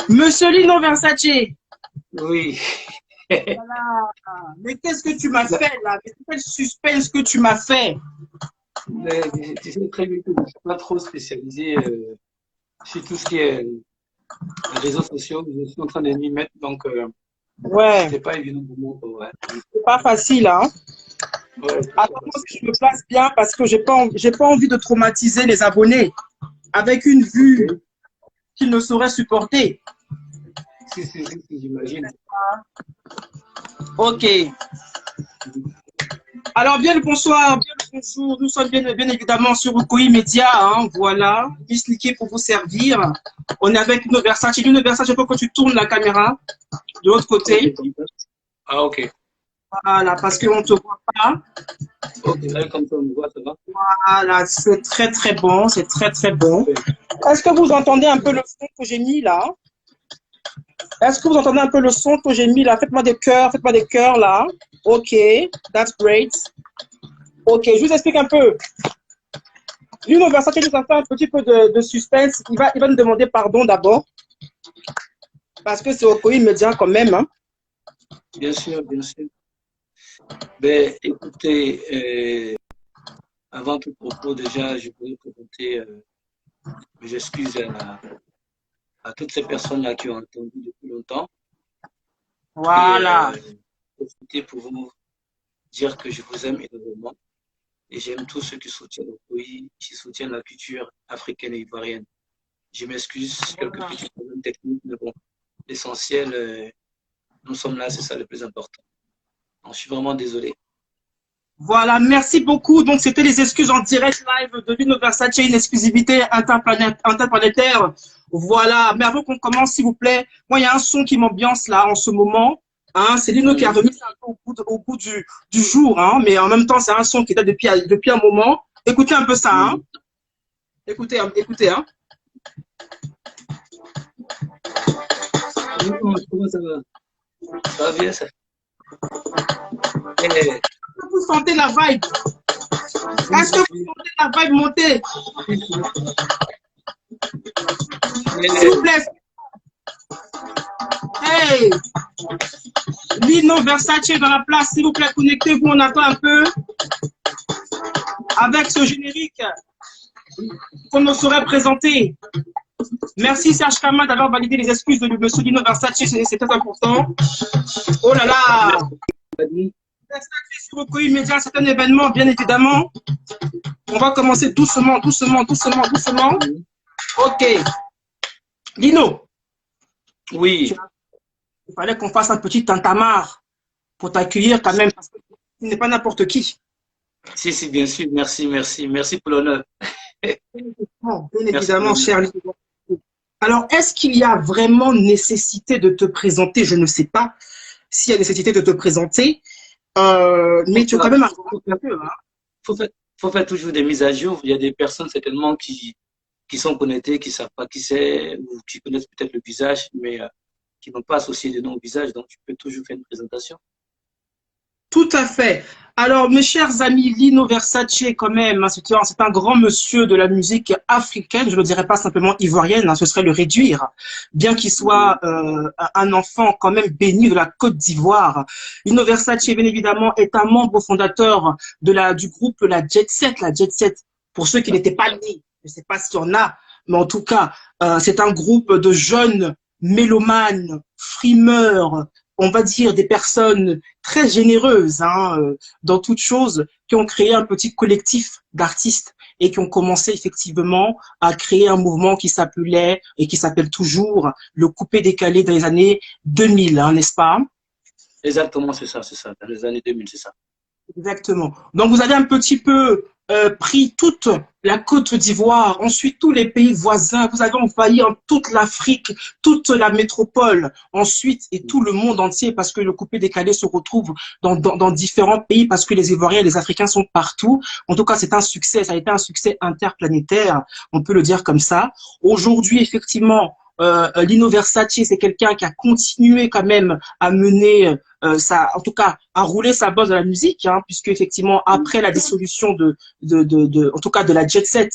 Monsieur Lino Versace. Oui. Voilà. Mais qu'est-ce que tu m'as fait là? Mais quel suspense que tu m'as fait? Mais, tu sais très bien que je ne suis pas trop spécialisé sur tout ce qui est réseaux sociaux. Je suis en train de m'y mettre, donc Ouais, c'est pas évident pour moi. Ouais. c'est pas facile, hein? Ouais, c'est pas Attends, moi, facile. que je me place bien parce que j'ai pas envie de traumatiser les abonnés avec une vue Ok. qu'ils ne sauraient supporter. Si, j'imagine. Ok. Alors, bien le bonsoir, bien le bonjour. Nous sommes bien évidemment sur Ukoï Média. Hein, voilà. Miss Liké pour vous servir. On est avec Lino Versace. Lino Versace, je veux que tu tournes la caméra de l'autre Ok, côté. ah, ok. Voilà, parce qu'on ne te voit pas. Ok, là, comme ça, on me voit, ça va. Voilà, c'est très très bon. C'est très très bon. Ouais. Est-ce que vous entendez un peu le son que j'ai mis là? Est-ce que vous entendez un peu le son que j'ai mis là? Faites-moi des cœurs là. Ok, that's great. Ok, je vous explique un peu. Lino Versace nous a fait un petit peu de suspense. Il va nous demander pardon d'abord, parce que c'est au coï média quand même. Hein. Bien sûr, bien sûr. Ben, écoutez, avant tout propos, déjà, je voudrais présenter mes excuses à toutes ces personnes-là qui ont entendu depuis longtemps et Voilà. profiter pour vous dire que je vous aime énormément et j'aime tous ceux qui soutiennent le pays, qui soutiennent la culture africaine et ivoirienne. Je m'excuse, quelques Voilà. petits problèmes techniques, mais bon, l'essentiel, nous sommes là, c'est ça le plus important. Donc, je suis vraiment désolé. Voilà, merci beaucoup. Donc, c'était les excuses en direct live de Lino Versace, une exclusivité interplanétaire. Voilà. Mais avant qu'on commence, s'il vous plaît, moi, il y a un son qui m'ambiance là en ce moment. Hein, c'est Lino qui a remis ça un peu au bout du jour. Hein, mais en même temps, c'est un son qui date depuis un moment. Écoutez un peu ça. Hein. Écoutez, écoutez. Hein. Comment ça va? Ça va bien, ça? Eh, Vous sentez la vibe? oui, Est-ce que vous sentez la vibe monter? oui. S'il vous Eh, plaît. Hey! Lino Versace dans la place, s'il vous plaît, connectez-vous, on attend un peu avec ce générique qu'on nous saurait présenter. Merci Serge Kama d'avoir validé les excuses de M. Lino Versace, c'est très important. Oh là là! merci. Versace sur Okoye Média, c'est un événement, bien évidemment. On va commencer doucement. Ok. Lino, Oui, il fallait qu'on fasse un petit tantamar pour t'accueillir quand même, parce que tu n'es pas n'importe qui. si, bien sûr. Merci pour l'honneur. Bon, bien Merci pour évidemment, l'honneur. cher Lino. Alors, est-ce qu'il y a vraiment nécessité de te présenter? Je ne sais pas s'il y a nécessité de te présenter, mais tu es quand même un Faut faire, hein. faut faire, faut faire toujours des mises à jour. Il y a des personnes certainement qui sont connectées, qui ne savent pas qui c'est, ou qui connaissent peut-être le visage, mais qui n'ont pas associé de nom au visage. Donc, tu peux toujours faire une présentation. Tout à fait. Alors, mes chers amis, Lino Versace, quand même, hein, c'est un grand monsieur de la musique africaine, je ne le dirais pas simplement ivoirienne, hein, ce serait le réduire, bien qu'il soit un enfant quand même béni de la Côte d'Ivoire. Lino Versace, bien évidemment, est un membre fondateur du groupe La Jet Set, pour ceux qui n'étaient pas nés, je ne sais pas s'il y en a, mais en tout cas, c'est un groupe de jeunes mélomanes, frimeurs, on va dire des personnes très généreuses hein, dans toute chose, qui ont créé un petit collectif d'artistes et qui ont commencé effectivement à créer un mouvement qui s'appelait et qui s'appelle toujours le coupé décalé dans les années 2000, hein, n'est-ce pas? Exactement, c'est ça, c'est ça. Dans les années 2000, c'est ça. Exactement. Donc, vous avez un petit peu pris toute la Côte d'Ivoire, ensuite tous les pays voisins, vous avez envahi en toute l'Afrique, toute la métropole, ensuite et tout le monde entier, parce que le coupé décalé se retrouve dans différents pays, parce que les Ivoiriens et les Africains sont partout. En tout cas, c'est un succès, ça a été un succès interplanétaire, on peut le dire comme ça. Aujourd'hui, effectivement, Lino Versace, c'est quelqu'un qui a continué quand même à mener en tout cas, à rouler sa bosse dans la musique, hein, puisque effectivement, après la dissolution en tout cas, de la Jet Set,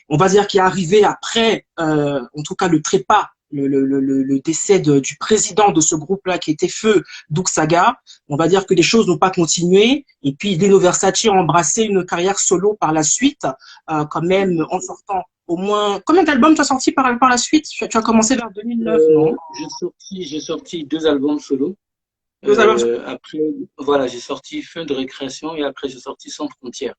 on va dire qu'il est arrivé après, en tout cas, le trépas le décès du président de ce groupe-là qui était Feu Doug Saga, on va dire que les choses n'ont pas continué. Et puis Lino Versace a embrassé une carrière solo par la suite, quand même en sortant au moins. Combien d'albums tu as sorti par la suite? Tu as commencé vers 2009, non? J'ai sorti 2 albums solo. Deux albums Après, voilà, j'ai sorti Fin de récréation et après j'ai sorti Sans frontières.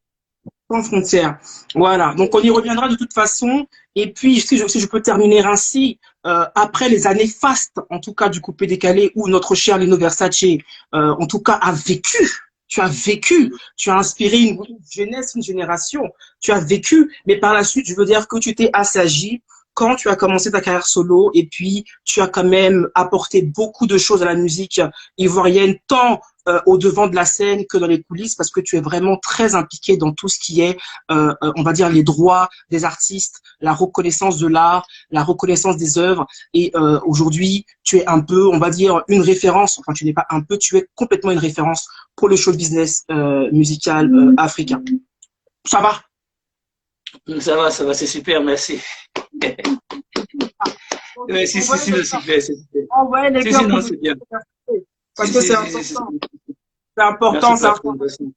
sans frontières. Voilà, donc on y reviendra de toute façon. Et puis, si je peux terminer ainsi, après les années fastes, en tout cas du coupé décalé, où notre cher Lino Versace, en tout cas, a vécu. Tu as vécu, tu as inspiré une jeunesse, une génération, tu as vécu, mais par la suite, je veux dire que tu t'es assagi quand tu as commencé ta carrière solo et puis tu as quand même apporté beaucoup de choses à la musique ivoirienne, tant au devant de la scène que dans les coulisses, parce que tu es vraiment très impliqué dans tout ce qui est, on va dire, les droits des artistes, la reconnaissance de l'art, la reconnaissance des œuvres. Et aujourd'hui, tu es un peu, on va dire, une référence. Enfin, tu n'es pas un peu, tu es complètement une référence pour le show business musical africain. Ça va? Ça va, c'est super, merci. Ouais, si, c'est super, c'est super. Envoyez les Si, cœurs non, c'est bien. parce Si, que c'est si, si, important. C'est merci important, pour c'est la important. présentation.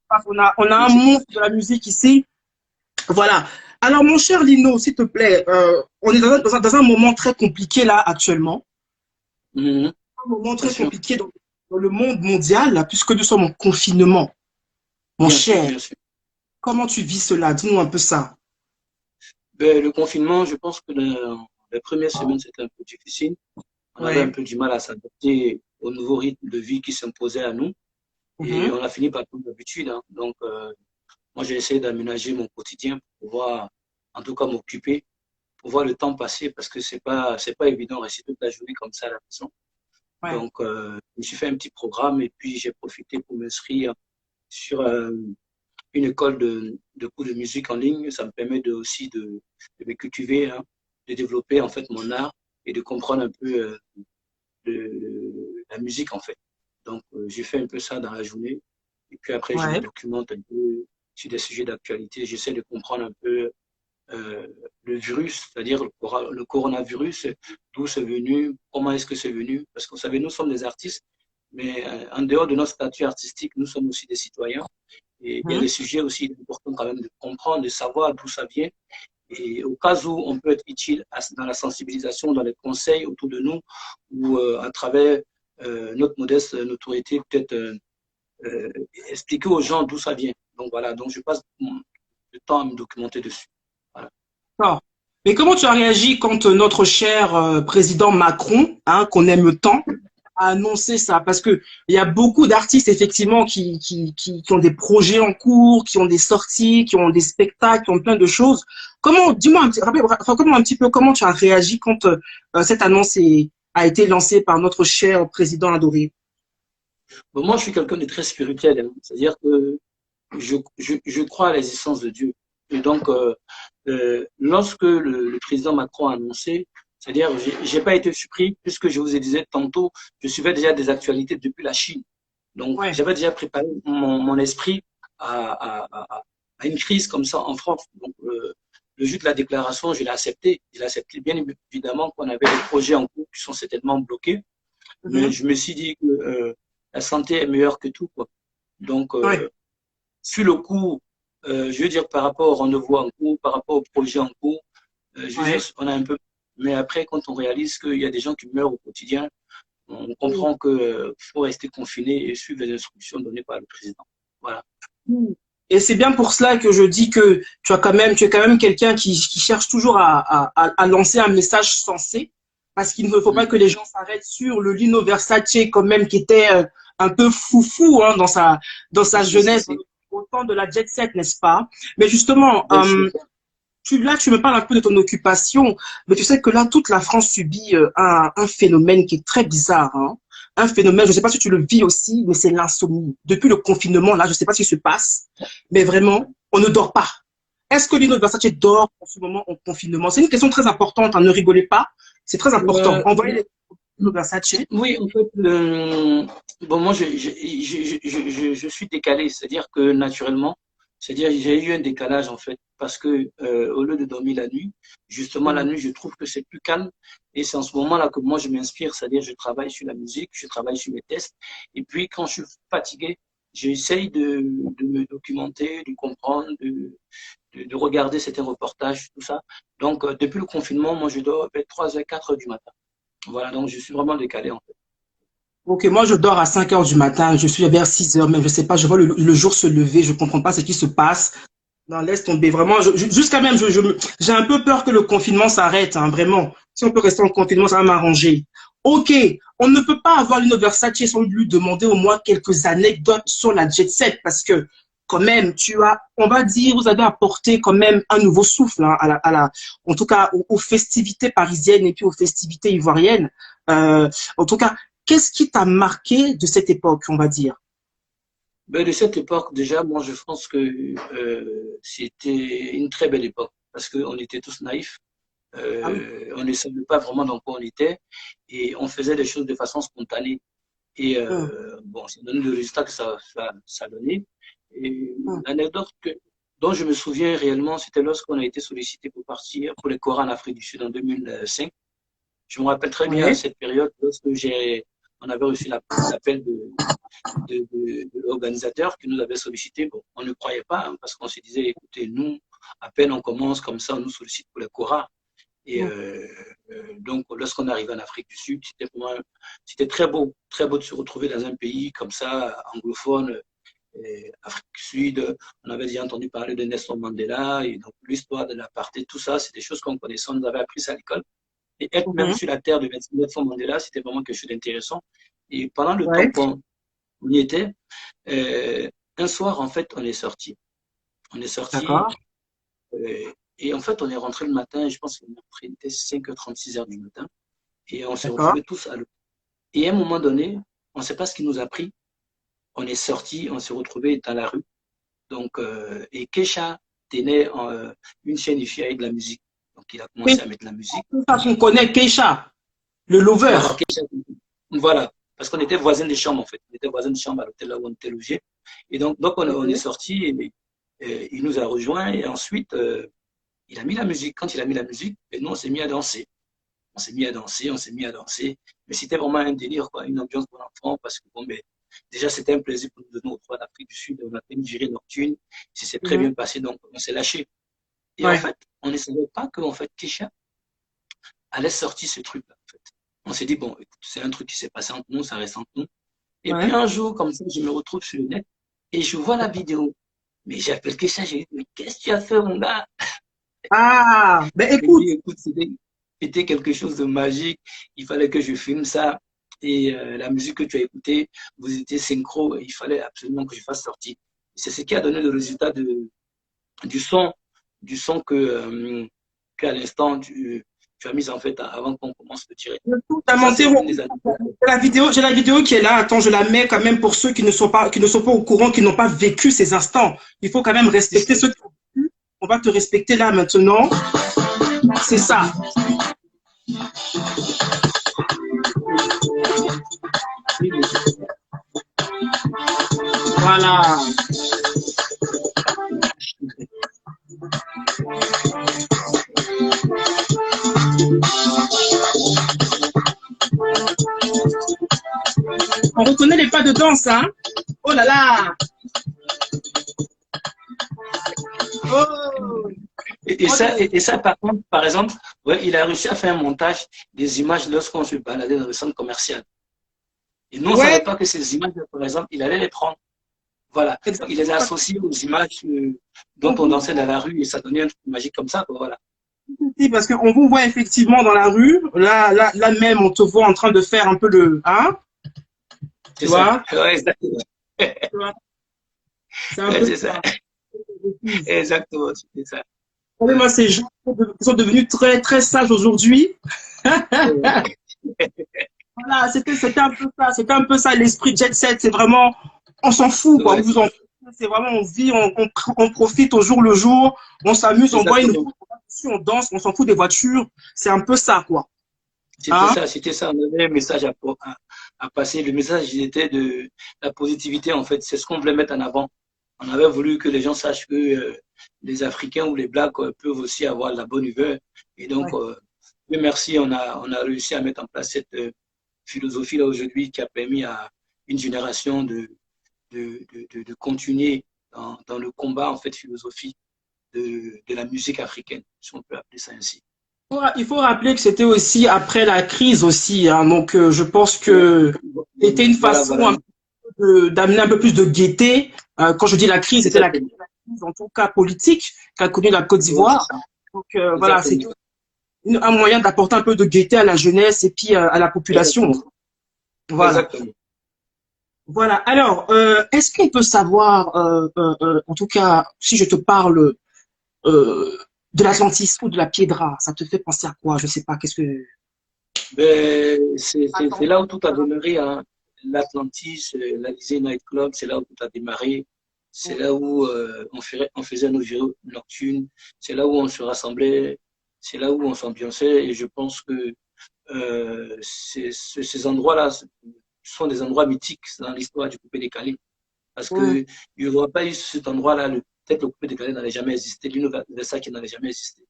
On a un Merci. monstre de la musique ici. Voilà. Alors, mon cher Lino, s'il te plaît, on est dans un moment très compliqué là actuellement. Mhm. Un moment Bien très sûr, compliqué dans le monde mondial, là, puisque nous sommes en confinement. Mon bien sûr, cher, bien sûr. comment tu vis cela? Dis-nous un peu ça. Ben, le confinement, je pense que la première semaine, c'était un peu difficile. On avait un Ouais. peu du mal à s'adapter au nouveau rythme de vie qui s'imposait à nous. Et Mhm. on a fini par prendre l'habitude, hein. Donc, moi, j'ai essayé d'aménager mon quotidien pour pouvoir, en tout cas, m'occuper, pour voir le temps passer, parce que c'est pas évident de rester toute la journée comme ça à la maison. Ouais. Donc, je me suis fait un petit programme et puis j'ai profité pour m'inscrire sur une école de cours de musique en ligne. Ça me permet aussi de me cultiver, hein, de développer en fait mon art et de comprendre un peu la musique en fait. Donc, j'ai fait un peu ça dans la journée. Et puis après, je me Ouais. documente un peu sur des sujets d'actualité. J'essaie de comprendre un peu euh, le virus, c'est-à-dire le coronavirus, d'où c'est venu, comment est-ce que c'est venu. Parce que vous savez, nous sommes des artistes, mais en dehors de notre statut artistique, nous sommes aussi des citoyens. Et il y a Mhm. des sujets aussi importants quand même de comprendre, de savoir d'où ça vient. Et au cas où on peut être utile dans la sensibilisation, dans les conseils autour de nous, ou à travers notre modeste notoriété, peut-être expliquer aux gens d'où ça vient. Donc voilà, donc je passe le temps à me documenter dessus. Voilà. D'accord. Mais comment tu as réagi quand notre cher président Macron, hein, qu'on aime tant, a annoncé ça? Parce que il y a beaucoup d'artistes effectivement qui ont des projets en cours, qui ont des sorties, qui ont des spectacles, qui ont plein de choses. Comment, dis-moi un petit, enfin, comment un petit peu comment tu as réagi quand cette annonce a été lancée par notre cher président adoré? Bon, moi, je suis quelqu'un de très spirituel, hein. C'est-à-dire que je crois à l'existence de Dieu. Et donc, lorsque le président Macron a annoncé, c'est-à-dire, j'ai pas été surpris, puisque je vous ai dit tantôt, je suivais déjà des actualités depuis la Chine. Donc, Ouais. j'avais déjà préparé mon esprit à une crise comme ça en France. Donc, le jour de la déclaration, je l'ai accepté. Je l'ai accepté, bien évidemment qu'on avait des projets en cours qui sont certainement bloqués, mais Mhm. je me suis dit que la santé est meilleure que tout, quoi. Donc, Ouais. sur le coup, je veux dire par rapport au rendez-vous en cours, par rapport au projet en cours, je veux dire, Ouais. on a un peu. Mais après, quand on réalise qu'il y a des gens qui meurent au quotidien, on comprend qu'il faut rester confiné et suivre les instructions données par le président. Voilà. Et c'est bien pour cela que je dis que tu es quand même quelqu'un qui cherche toujours à lancer un message sensé, parce qu'il ne faut pas Mm. que les gens s'arrêtent sur le Lino Versace quand même qui était un peu foufou hein, dans sa Si, si, jeunesse, si. au temps de la jet set, n'est-ce pas? Mais justement, Bien sûr. tu me parles un peu de ton occupation, mais tu sais que là, toute la France subit un phénomène qui est très bizarre. Hein. Un phénomène, je ne sais pas si tu le vis aussi, mais c'est l'insomnie. Depuis le confinement, là, je ne sais pas ce qui se passe, mais vraiment, on ne dort pas. Est-ce que Lino Versace dort en ce moment en confinement? C'est une question très importante, hein, ne rigolez pas. C'est très important. Envoyez les Lino Versace. Oui, en fait, bon, moi, je suis décalé, c'est-à-dire que naturellement, C'est-à-dire, j'ai eu un décalage, en fait, parce que au lieu de dormir la nuit, justement, la nuit, je trouve que c'est plus calme. Et c'est en ce moment-là que moi, je m'inspire, c'est-à-dire, je travaille sur la musique, je travaille sur mes tests. Et puis, quand je suis fatigué, j'essaye de me documenter, de comprendre, de regarder certains reportages, tout ça. Donc, depuis le confinement, moi, je dors vers 3 heures, 4 heures du matin. Voilà, donc je suis vraiment décalé, en fait. Ok, moi je dors à 5 heures du matin, je suis vers 6 heures, même je sais pas, je vois le jour se lever, je comprends pas ce qui se passe. Non, laisse tomber, vraiment, jusqu'à même, j'ai un peu peur que le confinement s'arrête, hein, vraiment. Si on peut rester en confinement, ça va m'arranger. Ok, on ne peut pas avoir Lino Versace sans lui demander au moins quelques anecdotes sur la jet set, parce que quand même, on va dire, vous avez apporté quand même un nouveau souffle, hein, en tout cas aux festivités parisiennes et puis aux festivités ivoiriennes. En tout cas, qu'est-ce qui t'a marqué de cette époque, on va dire? Ben, de cette époque, déjà, moi, je pense que c'était une très belle époque parce qu'on était tous naïfs. Ah oui. On ne savait pas vraiment dans quoi on était et on faisait les choses de façon spontanée. Et Hum, bon, ça donne le résultat que ça donnait. Et hum. l'anecdote dont je me souviens réellement, c'était lorsqu'on a été sollicité pour partir pour les chorals en Afrique du Sud en 2005. Je me rappelle très bien à Ouais. cette période lorsque on avait reçu l'appel de l'organisateur qui nous avait sollicité. Bon, on ne croyait pas hein, parce qu'on se disait, écoutez, nous, à peine on commence comme ça, on nous sollicite pour les chorals. Et Hum, donc, lorsqu'on arrivait en Afrique du Sud, c'était très beau de se retrouver dans un pays comme ça, anglophone, Afrique du Sud. On avait déjà entendu parler de Nelson Mandela et donc l'histoire de l'apartheid, tout ça, c'est des choses qu'on connaissait, on nous avait appris ça à l'école. Et être même mhm. sur la terre de Nelson Mandela, c'était vraiment quelque chose d'intéressant. Et pendant le temps Ouais. qu'on y était, un soir, en fait, on est sorti. On est sorti D'accord. et en fait, on est rentré le matin, je pense qu'il était 5h30, 6h du matin. Et on s'est D'accord. retrouvés tous à l'eau. Et à un moment donné, on ne sait pas ce qui nous a pris. On est sorti, on s'est retrouvés dans la rue. Donc, et Kesha tenait une chaîne IFI avec de la musique. Donc, il a commencé à mettre de la musique. Ça qu'on connaît, Keisha, le lover. Voilà, Kesha, voilà. Parce qu'on était voisins de chambre, en fait. On était voisins de chambre à l'hôtel là où on était logé. Et donc on est Ok. sorti et il nous a rejoints. Et ensuite, il a mis la musique. Quand il a mis la musique, et nous, on s'est mis à danser. On s'est mis à danser, on s'est mis à danser. Mais c'était vraiment un délire, quoi, une ambiance pour l'enfant, parce que bon, mais, déjà, c'était un plaisir pour nous de nous retrouver d'Afrique du Sud. On a fait une virée nocturne. Ça s'est très Mhm. bien passé, donc on s'est lâché. Et en Ouais. fait, on ne savait pas qu'en fait, Kesha allait sortir ce truc-là. En fait. On s'est dit, bon, écoute, c'est un truc qui s'est passé entre nous, ça reste entre nous. Et puis Ouais. un jour, comme ça, je me retrouve sur le net et je vois la vidéo. Mais j'appelle Kesha, j'ai dit, mais qu'est-ce que tu as fait, mon gars? Ah, ben Il me écoute, dit, écoute, c'était quelque chose de magique. Il fallait que je filme ça. Et la musique que tu as écoutée, vous étiez synchro. Et il fallait absolument que je fasse sortir. C'est ce qui a donné le résultat du son, du son qu'à l'instant, tu as mis en fait avant qu'on commence le direct. t'as Donc ça, monté c'est une des anecdotes. j'ai la vidéo qui est là. Attends, je la mets quand même pour ceux qui ne sont pas au courant, qui n'ont pas vécu ces instants. Il faut quand même respecter ceux qui ont vécu. On va te respecter là maintenant. C'est ça. Voilà. On reconnaît les pas de danse, hein? Oh là là! Oh! Et ça, par contre, par exemple, ouais, il a réussi à faire un montage des images lorsqu'on se baladait dans le centre commercial. Et nous, on ne savait Ouais, pas que ces images, par exemple, il allait les prendre. Voilà. Donc, il les a exactement. associées aux images dont on dansait dans la rue et ça donnait un truc magique comme ça. Voilà. Parce qu'on vous voit effectivement dans la rue. Là même, on te voit en train de faire un peu le, hein? C'est Tu ça. vois? Ouais, exactement. Tu vois. C'est un Ouais, peu c'est ça. ça. Exactement. C'est ça. Moi, ces gens qui sont devenus très, très sages aujourd'hui. Ouais. Voilà, c'était un peu ça. C'était un peu ça, l'esprit jet set. C'est vraiment, on s'en fout, quoi. Ouais, Vous en foutez. C'est vraiment, on vit, on profite au jour le jour. On s'amuse, on boit une exactement. route, on danse, on s'en fout des voitures. C'est un peu ça, quoi. C'était Hein? ça, c'était ça. On avait un message à passer. Le message, il était de la positivité, en fait. C'est ce qu'on voulait mettre en avant. on avait voulu que les gens sachent que les Africains ou les Blacks peuvent aussi avoir de la bonne humeur. Et donc, Ouais. merci, on a réussi à mettre en place cette philosophie-là aujourd'hui qui a permis à une génération de continuer dans le combat, en fait, philosophique de la musique africaine, si on peut appeler ça ainsi. Il faut rappeler que c'était aussi après la crise aussi, hein, donc je pense que c'était une Voilà, façon voilà. d'amener un peu plus de gaieté. Quand je dis la crise, c'était Exactement. la crise en tout cas politique qu'a connue la Côte Ouais, c'est d'Ivoire. ça. Donc voilà, Exactement. c'était un moyen d'apporter un peu de gaieté à la jeunesse et puis à la population. Exactement. Voilà. Exactement. Voilà. Alors, est-ce qu'on peut savoir, en tout cas, si je te parle euh, de l'Atlantis ou de la Piedra, ça te fait penser à quoi? Je sais pas. Qu'est-ce que Ben, c'est Attends. là où tout a démarré, hein. L'Atlantis, l'Alizé Night Club, c'est là où tout a démarré. C'est là où on faisait nos virées nocturnes. C'est là où on se rassemblait. C'est là où on s'ambiançait. Et je pense que ces endroits-là sont des endroits mythiques dans l'histoire du coupé décalé. Parce Hum, qu'il n'y aurait pas eu cet endroit-là, peut-être le coupé décalé n'allait jamais exister, l'universal qui n'allait jamais exister.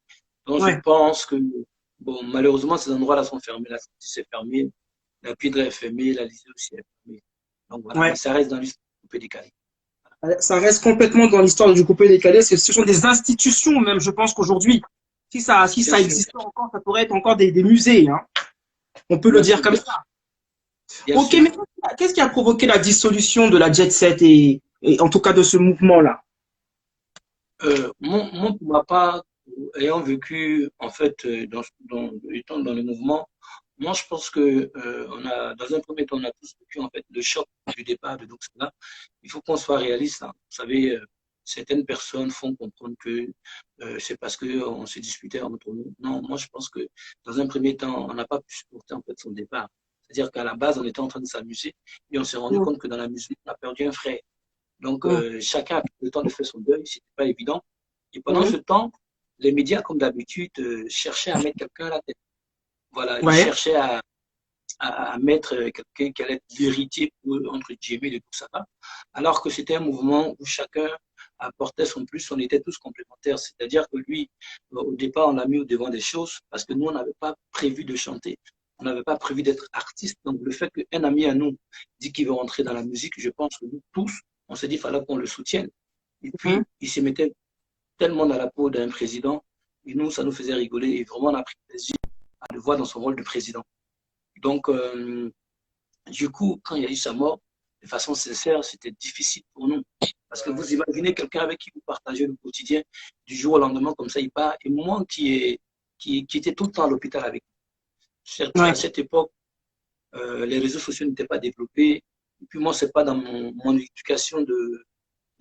Donc je ouais. pense que, bon, malheureusement, ces endroits-là sont fermés. La sortie est fermée, la Piedre est fermée, la Lysée aussi est fermée. Donc voilà, mais Ouais. ça reste dans l'histoire du coupé décalé. Ça reste complètement dans l'histoire du coupé décalé. Ce sont des institutions même. Je pense qu'aujourd'hui, si Bien ça sûr, existait encore, ça pourrait être encore des musées. Hein. On peut le bien dire sûr, comme ça. bien Ok, sûr. mais qu'est-ce qui a provoqué la dissolution de la Jet Set et en tout cas de ce mouvement-là? Pour ma part, ayant vécu, en fait, étant dans le mouvement, moi, je pense que dans un premier temps, on a tous vécu, en fait, le choc du départ de Doxala. Il faut qu'on soit réaliste, hein. Vous savez, certaines personnes font comprendre que c'est parce qu'on se disputait entre nous. Non, moi, je pense que dans un premier temps, on n'a pas pu supporter, en fait, son départ. C'est-à-dire qu'à la base, on était en train de s'amuser et on s'est rendu Hum, compte que dans la musique, on a perdu un frère. Donc, hum, chacun a pris le temps de faire son deuil, c'était pas évident. Et pendant ce hum. temps, les médias, comme d'habitude, cherchaient à mettre quelqu'un à la tête. Voilà, ils Ouais. cherchaient à mettre quelqu'un qui allait être l'héritier, entre guillemets, de tout ça. Alors que c'était un mouvement où chacun apportait son plus, on était tous complémentaires. C'est-à-dire que lui, au départ, on l'a mis au devant des choses parce que nous, on n'avait pas prévu de chanter. On n'avait pas prévu d'être artiste. Donc, le fait qu'un ami à nous dit qu'il veut rentrer dans la musique, je pense que nous tous, on s'est dit qu'il fallait qu'on le soutienne. Et Hum. puis, il se mettait tellement dans la peau d'un président. Et nous, ça nous faisait rigoler. Et vraiment, on a pris plaisir à le voir dans son rôle de président. Donc, du coup, quand il y a eu sa mort, de façon sincère, c'était difficile pour nous. Parce que vous imaginez quelqu'un avec qui vous partagez le quotidien, du jour au lendemain, comme ça, il part. Et moi qui était tout le temps à l'hôpital avec lui. Certes, Ouais. à cette époque, les réseaux sociaux n'étaient pas développés. Et puis moi, c'est pas dans mon éducation de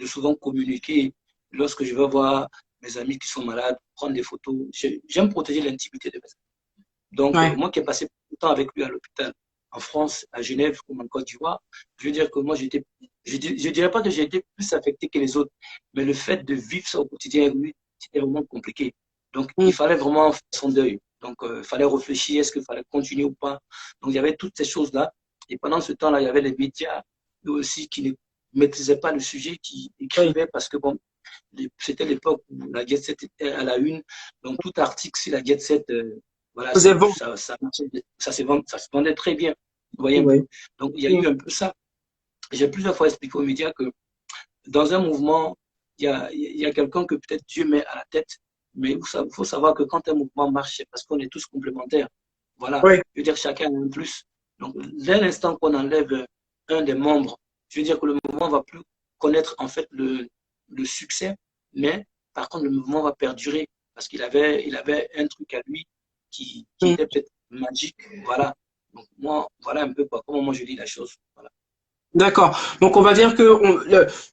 souvent communiquer lorsque je vais voir mes amis qui sont malades, prendre des photos. J'aime protéger l'intimité de mes amis. Donc, Ouais. moi qui ai passé beaucoup de temps avec lui à l'hôpital, en France, à Genève, comme en Côte d'Ivoire, je veux dire que moi, je dirais pas que j'ai été plus affecté que les autres, mais le fait de vivre ça au quotidien avec lui, c'était vraiment compliqué. Donc, il Hum. fallait vraiment faire son deuil. Donc, il fallait réfléchir, est-ce qu'il fallait continuer ou pas. Donc, il y avait toutes ces choses-là. Et pendant ce temps-là, il y avait les médias, eux aussi, qui ne maîtrisaient pas le sujet, qui Oui. écrivaient parce que, bon, c'était l'époque où la Jet Set était à la une. Donc, tout article sur la Jet Set, voilà, Vous avez vendu. ça se vendait très bien. Vous voyez un Ouais. peu. Donc, il y a Hum. eu un peu ça. J'ai plusieurs fois expliqué aux médias que dans un mouvement, il y a quelqu'un que peut-être Dieu met à la tête, mais il faut savoir que quand un mouvement marche, c'est parce qu'on est tous complémentaires. Voilà. Ouais. Je veux dire, chacun a un plus. Donc, dès l'instant qu'on enlève un des membres, je veux dire que le mouvement va plus connaître en fait le succès, mais par contre, le mouvement va perdurer parce qu'il avait un truc à lui qui Hum. était peut-être magique. Voilà. Donc, moi, voilà un peu comment moi je lis la chose. Voilà. D'accord. Donc on va dire que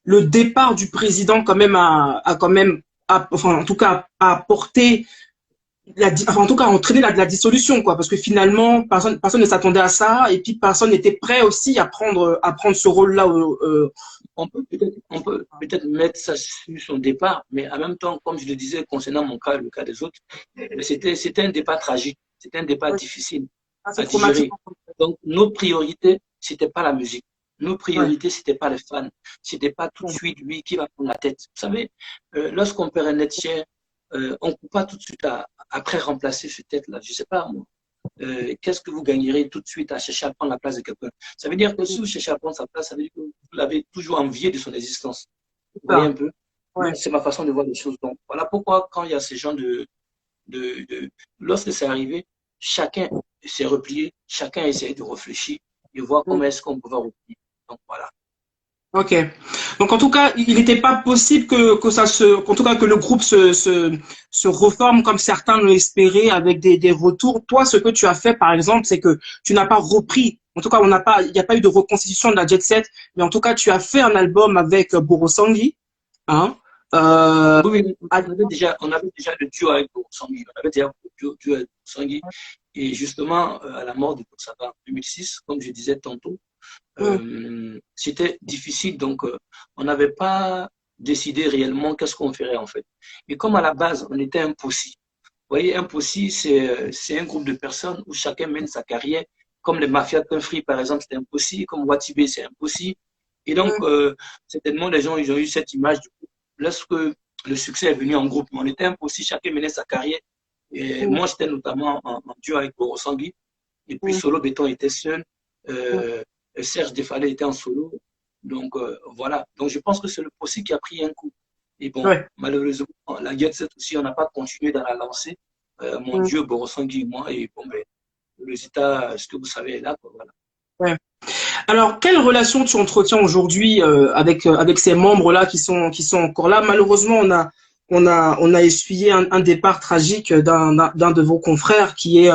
le départ du président quand même a quand même, enfin en tout cas a apporté enfin, en tout cas entraîné la dissolution quoi, parce que finalement personne ne s'attendait à ça et puis personne n'était prêt aussi à prendre ce rôle-là. On peut peut-être mettre ça sur son départ, mais en même temps, comme je le disais concernant mon cas, le cas des autres, c'était un départ tragique, c'était un départ Oui, difficile c'est à digérer. traumatisant. Donc, nos priorités, c'était pas la musique. Nos Ouais. priorités, c'était pas les fans. C'était pas tout de suite lui qui va prendre la tête. Vous savez, lorsqu'on perd un être cher, on ne peut pas tout de suite après remplacer cette tête-là. Je sais pas, moi. Qu'est-ce que vous gagnerez tout de suite à chercher à prendre la place de quelqu'un? Ça veut dire que si vous cherchez à prendre sa place, ça veut dire que vous l'avez toujours envié de son existence. C'est Vous voyez ça. un peu? Ouais. C'est ma façon de voir les choses. Donc, voilà pourquoi, quand il y a ces gens lorsque c'est arrivé, chacun s'est replié, chacun a essayé de réfléchir et voir comment est-ce qu'on pouvait replier. Donc, voilà. Ok. Donc en tout cas, il n'était pas possible que ça se, qu'en tout cas que le groupe se reforme comme certains l'ont espéré avec des retours. Toi, ce que tu as fait, par exemple, c'est que tu n'as pas repris. En tout cas, il n'y a pas eu de reconstitution de la Jet Set, mais en tout cas, tu as fait un album avec Borosangi, hein. Euh, Oui, oui, à- on avait déjà le duo avec Sangui. On avait déjà le duo avec Sangui. Et justement, à la mort de Saba en 2006, comme je disais tantôt, c'était difficile. Donc, on n'avait pas décidé réellement qu'est-ce qu'on ferait en fait. Et comme à la base, on était un possi. Vous voyez, un possi, c'est un groupe de personnes où chacun mène sa carrière. Comme les mafias Free, par exemple, c'était un possi. Comme Watibé, c'est un possi. Et donc, certainement, les gens, ils ont eu cette image du groupe. Lorsque le succès est venu en groupe, on était un possi, chacun menait sa carrière. Et moi, j'étais notamment en duo avec Borosangui. Et puis, Solo Béton était seul. Euh, Serge Defalé était en solo. Donc, voilà. Donc, je pense que c'est le possi qui a pris un coup. Et bon, ouais. malheureusement, la Get Set aussi, on n'a pas continué dans la lancée. Mon Dieu, Borosangui et moi. Et bon, ben, le résultat, ce que vous savez est là, quoi, voilà. Ouais. Alors, quelle relation tu entretiens aujourd'hui avec ces membres-là qui sont encore là? Malheureusement, on a essuyé un départ tragique d'un de vos confrères qui est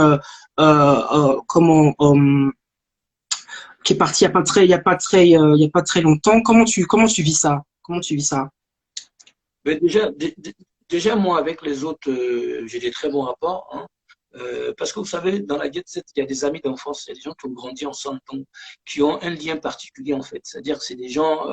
parti il y a pas très longtemps. Comment tu vis ça? Comment tu vis ça? Mais déjà, moi, avec les autres, j'ai des très bons rapports. Hein. Parce que vous savez, dans la Get Set, il y a des amis d'enfance, il y a des gens qui ont grandi ensemble, donc, qui ont un lien particulier, en fait. C'est-à-dire que c'est des gens,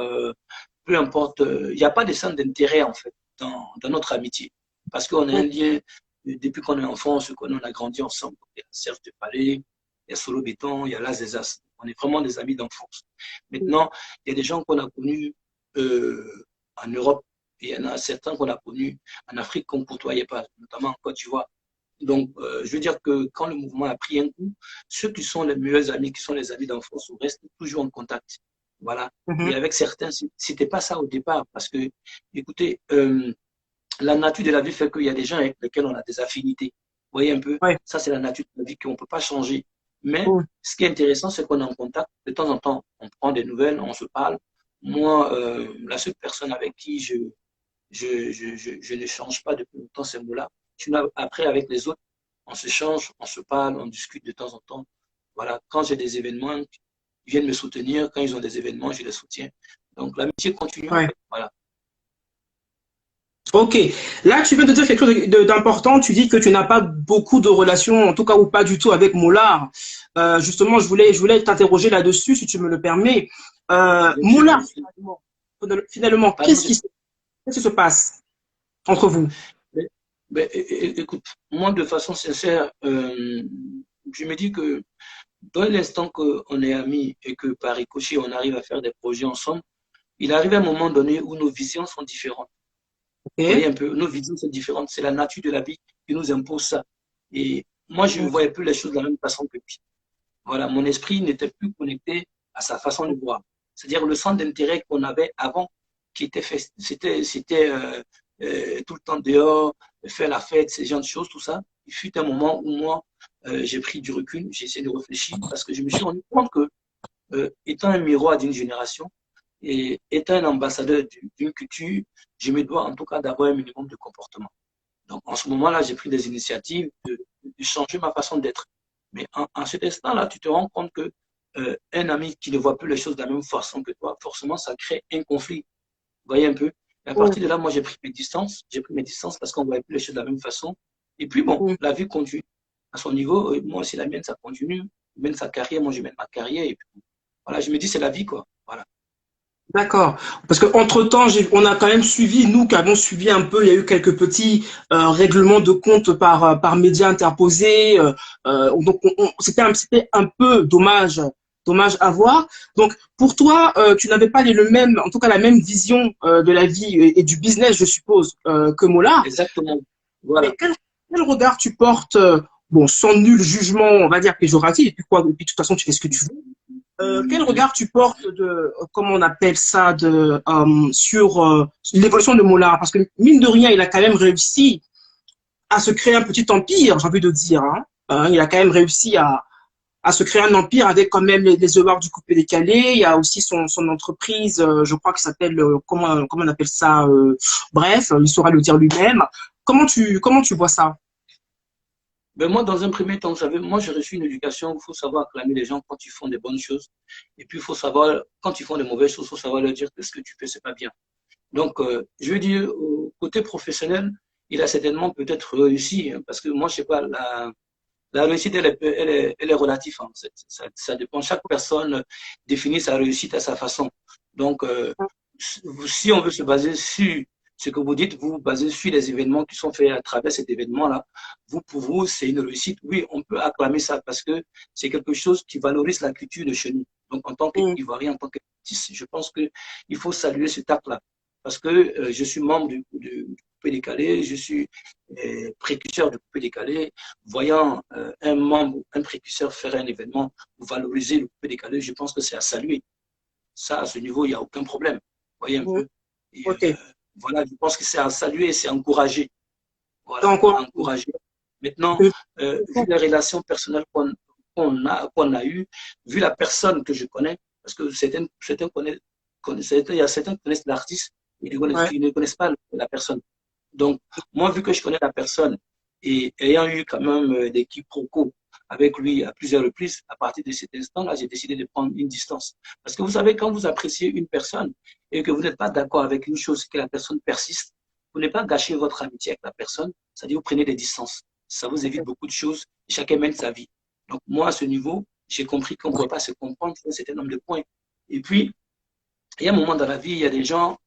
peu importe, il n'y a pas de centre d'intérêt, en fait, dans notre amitié. parce qu'on a un lien, depuis qu'on est enfant, on se connaît, on a grandi ensemble. Il y a Serge de Palais, il y a Solo Béton, il y a Lazesas. On est vraiment des amis d'enfance. Maintenant, il y a des gens qu'on a connus en Europe, et il y en a certains qu'on a connus en Afrique qu'on ne côtoyait pas, notamment en Côte d'Ivoire. Donc, je veux dire que quand le mouvement a pris un coup, ceux qui sont les meilleurs amis, qui sont les amis d'enfance, on reste toujours en contact. Voilà. Et avec certains, c'était pas ça au départ, parce que, écoutez, la nature de la vie fait qu'il y a des gens avec lesquels on a des affinités. Vous voyez un peu, Ouais. ça c'est la nature de la vie qu'on ne peut pas changer. Mais Ouais. ce qui est intéressant, c'est qu'on est en contact. De temps en temps, on prend des nouvelles, on se parle. Moi, la seule personne avec qui je ne change pas depuis longtemps ces mots-là. Après, avec les autres, on se change, on se parle, on discute de temps en temps. Voilà, quand j'ai des événements, ils viennent me soutenir. Quand ils ont des événements, je les soutiens. Donc, l'amitié continue, en Ouais. fait. Voilà. Ok, là tu viens de dire quelque chose d'important. Tu dis que tu n'as pas beaucoup de relations, en tout cas ou pas du tout avec Mollard. Justement, je voulais t'interroger là-dessus, si tu me le permets. Bien sûr, Mollard, bien sûr. finalement, Pardon, qu'est-ce qui se passe entre vous? mais, écoute, moi, de façon sincère, je me dis que dans l'instant qu'on est amis et que par ricochet, on arrive à faire des projets ensemble, il arrive un moment donné où nos visions sont différentes. Vous voyez Ok. un peu, nos visions sont différentes. C'est la nature de la vie qui nous impose ça. Et moi, je ne voyais plus les choses de la même façon que lui. Voilà, mon esprit n'était plus connecté à sa façon de voir. C'est-à-dire le centre d'intérêt qu'on avait avant, qui était fait, c'était tout le temps dehors, faire la fête, ces genres de choses, tout ça. Il fut un moment où moi, j'ai pris du recul, j'ai essayé de réfléchir parce que je me suis rendu compte que, étant un miroir d'une génération et étant un ambassadeur d'une culture, je me dois en tout cas d'avoir un minimum de comportement. Donc, en ce moment-là, j'ai pris des initiatives de changer ma façon d'être. Mais en cet instant-là, tu te rends compte que un ami qui ne voit plus les choses de la même façon que toi, forcément, ça crée un conflit. Vous voyez un peu? Et à partir de là, moi, j'ai pris mes distances. J'ai pris mes distances parce qu'on ne voyait plus les choses de la même façon. Et puis, bon, la vie continue. À son niveau, moi aussi, la mienne, ça continue. Il mène sa carrière, moi, je mène ma carrière. Et puis, voilà, je me dis, c'est la vie, quoi. Voilà. D'accord. Parce que entre-temps, on a quand même suivi, nous qui avons suivi un peu, il y a eu quelques petits règlements de compte par médias interposés. Donc, c'était un peu dommage dommage à voir. Donc, pour toi, tu n'avais pas en tout cas la même vision de la vie et du business, je suppose, que Mola. Exactement. Voilà. Mais quel regard tu portes, bon, sans nul jugement, on va dire péjoratif, et puis quoi, et puis de toute façon, tu fais ce que tu veux. Quel regard tu portes comment on appelle ça, sur l'évolution de Mola? Parce que mine de rien, il a quand même réussi à se créer un petit empire, j'ai envie de dire. Hein. Il a quand même réussi à se créer un empire avec quand même les awards du coupé décalé. Il y a aussi son entreprise, je crois que ça s'appelle, comment on appelle ça, bref, il saura le dire lui-même. Comment tu vois ça? Ben moi, dans un premier temps, vous savez, moi, j'ai reçu une éducation, il faut savoir acclamer les gens quand ils font des bonnes choses. Et puis, il faut savoir, quand ils font des mauvaises choses, il faut savoir leur dire que ce que tu fais, c'est pas bien. Donc, je veux dire, au côté professionnel, il a certainement peut-être réussi, hein, parce que moi, je sais pas, la réussite, elle est relative. Hein, ça dépend. Chaque personne définit sa réussite à sa façon. Donc, si on veut se baser sur ce que vous dites, vous vous basez sur les événements qui sont faits à travers cet événement-là. Vous, pour vous, c'est une réussite. Oui, on peut acclamer ça parce que c'est quelque chose qui valorise la culture de chez nous. Donc, en tant qu'Ivoirien, en tant qu'artiste, je pense qu'il faut saluer cet acte-là. Parce que je suis membre du Coupé Décalé, je suis précurseur du Coupé Décalé. Voyant un membre, un précurseur faire un événement pour valoriser le Coupé Décalé, je pense que c'est à saluer. Ça, à ce niveau, il n'y a aucun problème. Vous voyez un peu. Et, Ok. voilà, je pense que c'est à saluer, c'est à encourager. Voilà, Donc, à encourager. Maintenant, vu les relations personnelles qu'on a eues, vu la personne que je connais, parce que certains connaissent, il y a certains qui connaissent l'artiste, mais ouais. ils ne connaissent pas la personne. Donc, moi, vu que je connais la personne et ayant eu quand même des quiproquos avec lui à plusieurs reprises, à partir de cet instant-là, j'ai décidé de prendre une distance. Parce que vous savez, quand vous appréciez une personne et que vous n'êtes pas d'accord avec une chose, que la personne persiste, vous n'êtes pas gâcher votre amitié avec la personne, c'est-à-dire vous prenez des distances. Ça vous évite beaucoup de choses, chacun mène sa vie. Donc, moi, à ce niveau, j'ai compris qu'on ne pouvait pas se comprendre sur un certain nombre de points. Et puis, il y a un moment dans la vie, il y a des gens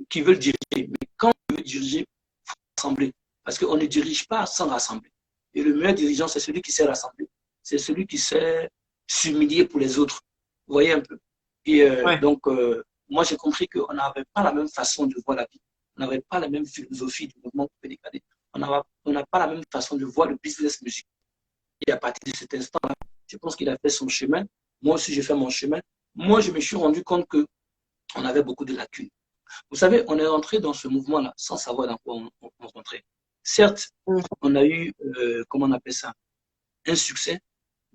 qui veulent diriger. Mais quand on veut diriger, il faut rassembler. Parce qu'on ne dirige pas sans rassembler. Et le meilleur dirigeant, c'est celui qui sait rassembler. C'est celui qui sait s'humilier pour les autres. Vous voyez un peu. Et Ouais. donc, moi, j'ai compris qu'on n'avait pas la même façon de voir la vie. On n'avait pas la même philosophie du mouvement Coupé Décalé. On n'a pas la même façon de voir le business musique. Et à partir de cet instant-là, je pense qu'il a fait son chemin. Moi aussi, j'ai fait mon chemin. Moi, je me suis rendu compte qu'on avait beaucoup de lacunes. Vous savez, on est rentré dans ce mouvement-là sans savoir dans quoi on rentrait. Certes, on a eu, comment on appelle ça, un succès,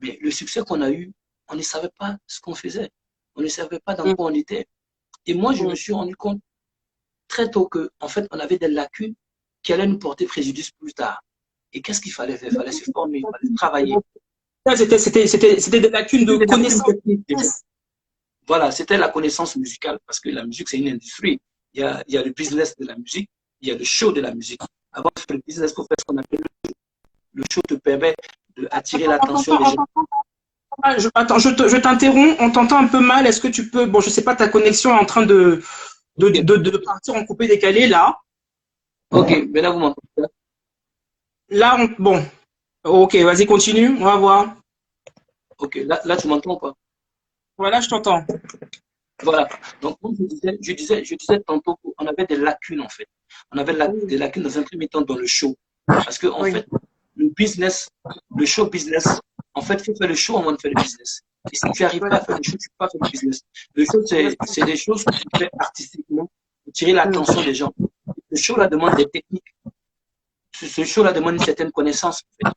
mais le succès qu'on a eu, on ne savait pas ce qu'on faisait. On ne savait pas dans quoi on était. Et moi, je me suis rendu compte très tôt que, en fait, on avait des lacunes qui allaient nous porter préjudice plus tard. Et qu'est-ce qu'il fallait faire? Il fallait se former, il fallait travailler. C'était des lacunes de connaissances. Voilà, c'était la connaissance musicale, parce que la musique, c'est une industrie. Il y a le business de la musique, il y a le show de la musique. Avant de faire le business, il faut faire ce qu'on appelle le show. Le show te permet d'attirer l'attention des gens. Attends, je t'interromps, on t'entend un peu mal. Est-ce que tu peux, bon, je sais pas, ta connexion est en train de partir en coupé décalé là. Ok, mais là, vous m'entendez? Là, bon, ok, vas-y, continue, on va voir. Ok, là, tu m'entends pas? Voilà, je t'entends. Voilà. Donc, comme je disais tantôt qu'on avait des lacunes, en fait. On avait des lacunes dans un premier temps dans le show. Parce que, en fait, le business, le show business, en fait, il faut faire le show avant de faire le business. Et si tu n'arrives pas à faire le show, tu ne peux pas faire le business. Le show, c'est des choses que tu fais artistiquement pour tirer l'attention des gens. Le show, là, demande des techniques. Ce show-là demande une certaine connaissance, en fait.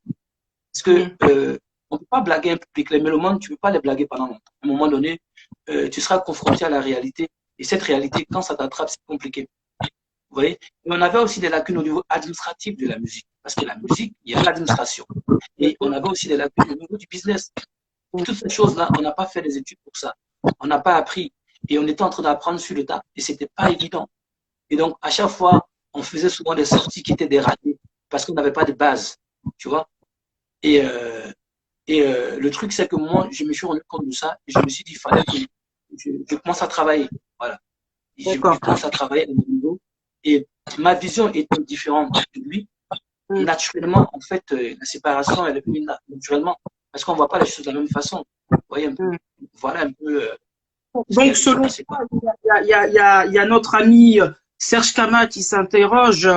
Parce que on ne peut pas blaguer un public. Les mélomanes, tu ne peux pas les blaguer pendant longtemps. À un moment donné, tu seras confronté à la réalité. Et cette réalité, quand ça t'attrape, c'est compliqué. Vous voyez? Et on avait aussi des lacunes au niveau administratif de la musique. Parce que la musique, il y a l'administration. Et on avait aussi des lacunes au niveau du business. Et toutes ces choses-là, on n'a pas fait des études pour ça. On n'a pas appris. Et on était en train d'apprendre sur le tas. Et ce n'était pas évident. Et donc, à chaque fois, on faisait souvent des sorties qui étaient des ratés. Parce qu'on n'avait pas de base. Tu vois? Et le truc, c'est que moi, je me suis rendu compte de ça et je me suis dit, il fallait que je commence à travailler. Voilà. Je commence à travailler à mon niveau. Et ma vision étant différente de lui, naturellement, en fait, la séparation, elle est venue naturellement. parce qu'on ne voit pas les choses de la même façon. Vous voyez un peu, voilà un peu Donc, selon toi, il y a notre ami Serge Kama qui s'interroge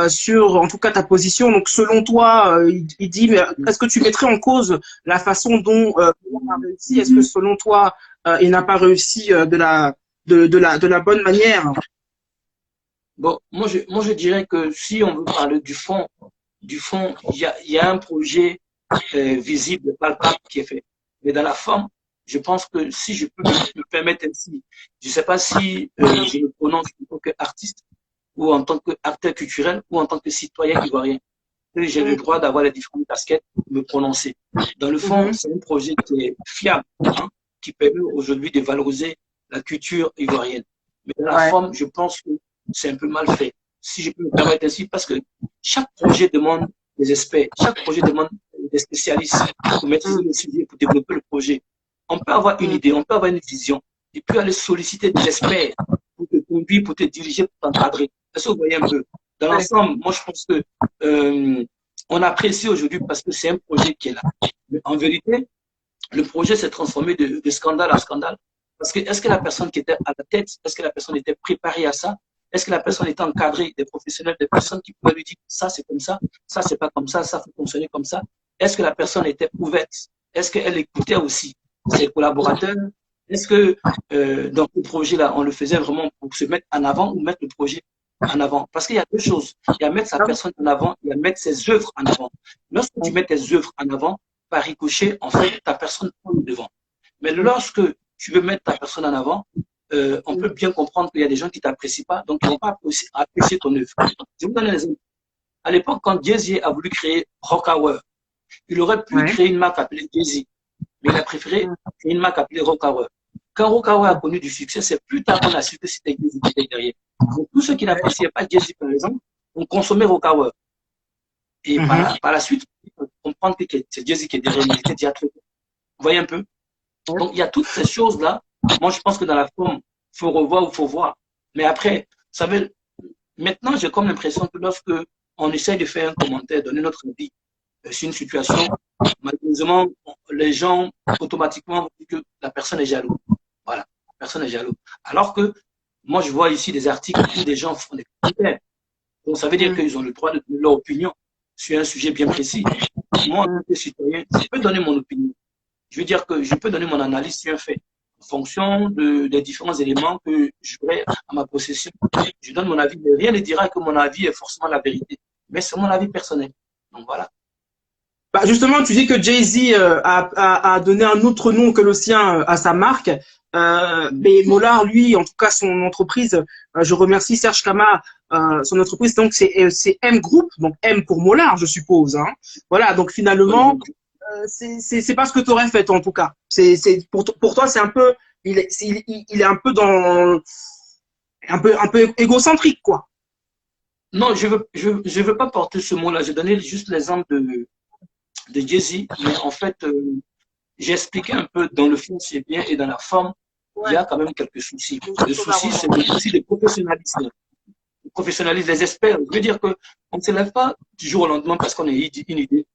sur, en tout cas, ta position. Donc, selon toi, il dit, mais est-ce que tu mettrais en cause la façon dont on a réussi? Est-ce que, selon toi, il n'a pas réussi de la bonne manière? Bon, moi, je dirais que si on veut parler du fond, il y a un projet visible, palpable qui est fait. Mais dans la forme, je pense que si je peux me permettre ainsi, je ne sais pas si je me prononce en tant qu'artiste ou en tant qu'acteur culturel ou en tant que citoyen ivoirien. J'ai le droit d'avoir les différentes casquettes, de me prononcer. Dans le fond, c'est un projet qui est fiable, hein, qui permet aujourd'hui de valoriser la culture ivoirienne. Mais dans la forme, je pense que c'est un peu mal fait. Si je peux me permettre ainsi, parce que chaque projet demande des experts, chaque projet demande des spécialistes pour maîtriser le sujet, pour développer le projet. On peut avoir une idée, on peut avoir une vision, et puis aller solliciter des experts pour te conduire, pour te diriger, pour t'encadrer. Est-ce que vous voyez un peu? Dans l'ensemble, moi, je pense que on apprécie aujourd'hui parce que c'est un projet qui est là. Mais en vérité, le projet s'est transformé de scandale à scandale. Parce que est-ce que la personne qui était à la tête, est-ce que la personne était préparée à ça? Est-ce que la personne était encadrée des professionnels, des personnes qui pouvaient lui dire ça c'est comme ça c'est pas comme ça faut fonctionner comme ça? Est-ce que la personne était ouverte? Est-ce qu'elle écoutait aussi ses collaborateurs? Est-ce que dans ce projet-là, on le faisait vraiment pour se mettre en avant ou mettre le projet en avant? Parce qu'il y a deux choses. Il y a mettre sa personne en avant, il y a mettre ses œuvres en avant. Lorsque tu mets tes œuvres en avant, par ricochet, en fait, ta personne prend le devant. Mais lorsque tu veux mettre ta personne en avant, on peut bien comprendre qu'il y a des gens qui ne t'apprécient pas, donc ils ne vont pas apprécier ton œuvre. Je vous donne un exemple. À l'époque, quand Jay-Z a voulu créer Rock Hour, il aurait pu créer une marque appelée Jay-Z, mais il a préféré créer une marque appelée Rock Hour. Quand Rock Hour a connu du succès, c'est plus tard qu'on a su que c'était Jay-Z qui était derrière. Donc, tous ceux qui n'appréciaient pas Jay-Z, par exemple, ont consommé Rock Hour. Et par la suite, on comprend que c'est Jay-Z qui est derrière, il était déjà très tôt. Vous voyez un peu? Donc, il y a toutes ces choses-là. Moi, je pense que dans la forme, il faut revoir ou il faut voir. Mais après, vous savez, maintenant, j'ai comme l'impression que lorsque on essaye de faire un commentaire, donner notre avis sur une situation, malheureusement, les gens automatiquement vont dire que la personne est jaloux. Voilà, la personne est jaloux. Alors que moi, je vois ici des articles où des gens font des commentaires. Donc, ça veut dire qu'ils ont le droit de donner leur opinion sur un sujet bien précis. Moi, en tant que citoyen, je peux donner mon opinion. Je veux dire que je peux donner mon analyse sur un fait. En fonction des différents éléments que j'aurai à ma possession, je donne mon avis. Mais rien ne dira que mon avis est forcément la vérité. Mais c'est mon avis personnel. Donc voilà. Bah justement, tu dis que Jay-Z a donné un autre nom que le sien à sa marque. Mais Mollard, lui, en tout cas son entreprise, je remercie Serge Kama, son entreprise, donc c'est M Group, donc M pour Mollard, je suppose. Hein. Voilà, donc finalement, c'est pas ce que tu aurais fait en tout cas. C'est pour toi, c'est un peu, il est un peu dans un peu égocentrique, quoi. Non, je veux pas porter ce mot-là. J'ai donné juste l'exemple de Jay-Z, mais en fait, j'ai expliqué un peu dans le fond, c'est bien, et dans la forme, il y a quand même quelques soucis. Le souci, c'est le souci du professionnalisme. Le professionnalisme des experts. Je veux dire qu'on ne se lève pas du jour au lendemain parce qu'on a une idée.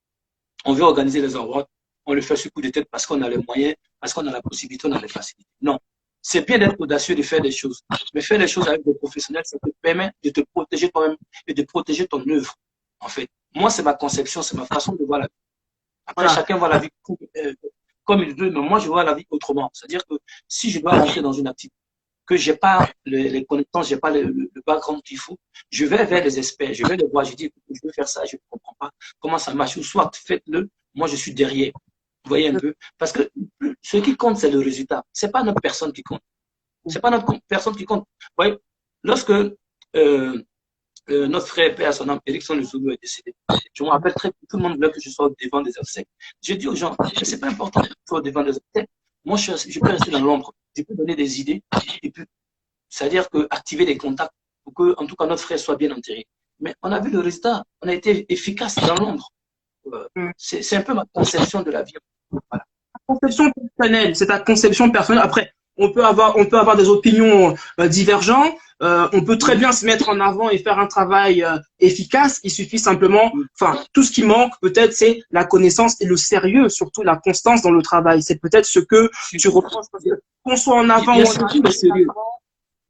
On veut organiser les endroits. On le fait sur coup de tête parce qu'on a les moyens, parce qu'on a la possibilité, on a les facilités. Non. C'est bien d'être audacieux, de faire des choses. Mais faire des choses avec des professionnels, ça te permet de te protéger toi-même et de protéger ton œuvre, en fait. Moi, c'est ma conception, c'est ma façon de voir la vie. Après, chacun voit la vie comme il veut, mais moi, je vois la vie autrement. C'est-à-dire que si je dois rentrer dans une activité, que je n'ai pas les connaissances, je n'ai pas le background qu'il faut, je vais vers les experts, je vais les voir, je dis, je veux faire ça, je ne comprends pas comment ça marche, ou soit faites-le, moi, je suis derrière. Vous voyez un peu? Parce que ce qui compte, c'est le résultat. Ce n'est pas notre personne qui compte. C'est pas notre personne qui compte. Vous voyez, lorsque notre frère, père à son âme, Erickson Lusulu est décédé. Je me rappelle très bien, tout le monde voulait que je sois au devant des obsèques. J'ai dit aux gens, c'est pas important que je sois au devant des obsèques. Moi, je peux rester dans l'ombre. Je peux donner des idées. Et puis, c'est-à-dire que activer des contacts pour que, en tout cas, notre frère soit bien enterré. Mais on a vu le résultat. On a été efficace dans l'ombre. C'est un peu ma conception de la vie. Voilà. Conception personnelle, c'est ta conception personnelle. Après, on peut avoir des opinions divergentes, On peut très bien se mettre en avant et faire un travail efficace. Il suffit simplement, enfin, tout ce qui manque peut-être, c'est la connaissance et le sérieux, surtout la constance dans le travail. C'est peut-être ce que tu reproches, parce que qu'on soit en avant ou en arrière,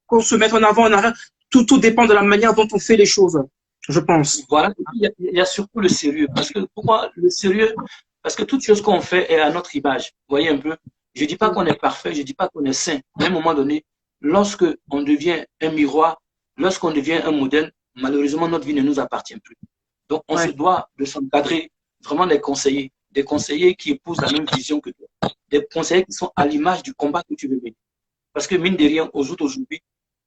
qu'on se mette en avant ou en arrière, tout dépend de la manière dont on fait les choses, je pense. Voilà, il y a surtout le sérieux. Parce que pourquoi le sérieux? Parce que toute chose qu'on fait est à notre image. Vous voyez un peu? Je ne dis pas qu'on est parfait, je ne dis pas qu'on est saint. Mais à un moment donné, lorsque on devient un miroir, lorsqu'on devient un modèle, malheureusement, notre vie ne nous appartient plus. Donc, on se doit de s'encadrer, vraiment des conseillers qui épousent la même vision que toi, des conseillers qui sont à l'image du combat que tu veux mener. Parce que mine de rien, aujourd'hui,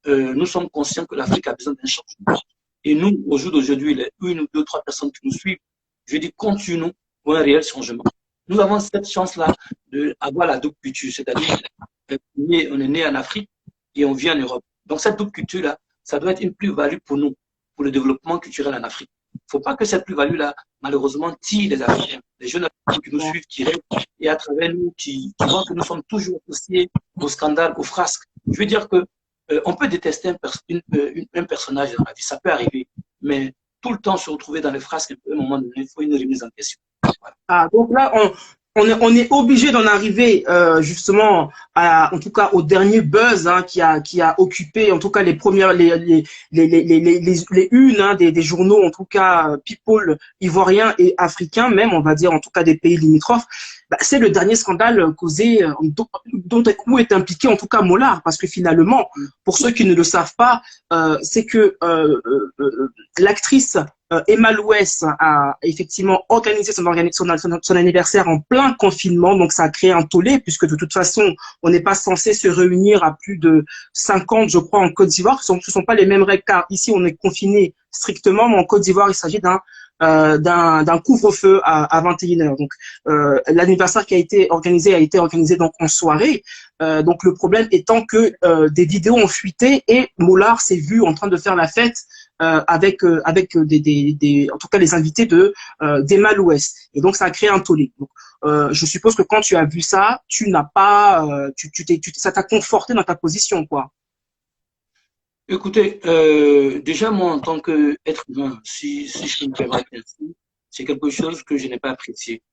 nous sommes conscients que l'Afrique a besoin d'un changement. Et nous, au jour d'aujourd'hui, les une ou deux, trois personnes qui nous suivent, je dis, compte sur nous pour un réel changement. Nous avons cette chance-là d'avoir la double culture, c'est-à-dire on est né en Afrique et on vit en Europe. Donc cette double culture-là, ça doit être une plus-value pour nous, pour le développement culturel en Afrique. Il ne faut pas que cette plus-value-là, malheureusement, tire les Africains, les jeunes Africains qui nous suivent, qui rêvent, et à travers nous, qui voient que nous sommes toujours associés aux scandales, aux frasques. Je veux dire que on peut détester un personnage dans la vie, ça peut arriver, mais tout le temps se retrouver dans les frasques, à un moment donné, il faut une remise en question. Voilà. Ah, donc là, on est obligé d'en arriver justement en tout cas au dernier buzz qui a occupé en tout cas les premières les unes des journaux en tout cas people ivoiriens et africains même on va dire en tout cas des pays limitrophes. Bah, c'est le dernier scandale causé où est impliqué en tout cas Mollard parce que finalement pour ceux qui ne le savent pas c'est que l'actrice Emma Louès a effectivement organisé son anniversaire en plein confinement, donc ça a créé un tollé, puisque de toute façon, on n'est pas censé se réunir à plus de 50, je crois, en Côte d'Ivoire. Ce ne sont pas les mêmes règles, car ici, on est confiné strictement, mais en Côte d'Ivoire, il s'agit d'un couvre-feu à 21h. Donc, l'anniversaire qui a été organisé donc en soirée. Donc, le problème étant que des vidéos ont fuité et Mollard s'est vu en train de faire la fête avec en tout cas les invités d'Emma Louès. Et donc ça a créé un tollé. Donc, je suppose que quand tu as vu ça, tu n'as pas, ça t'a conforté dans ta position, quoi. Écoutez, déjà moi en tant qu'être humain, si je peux me permettre ainsi, c'est quelque chose que je n'ai pas apprécié.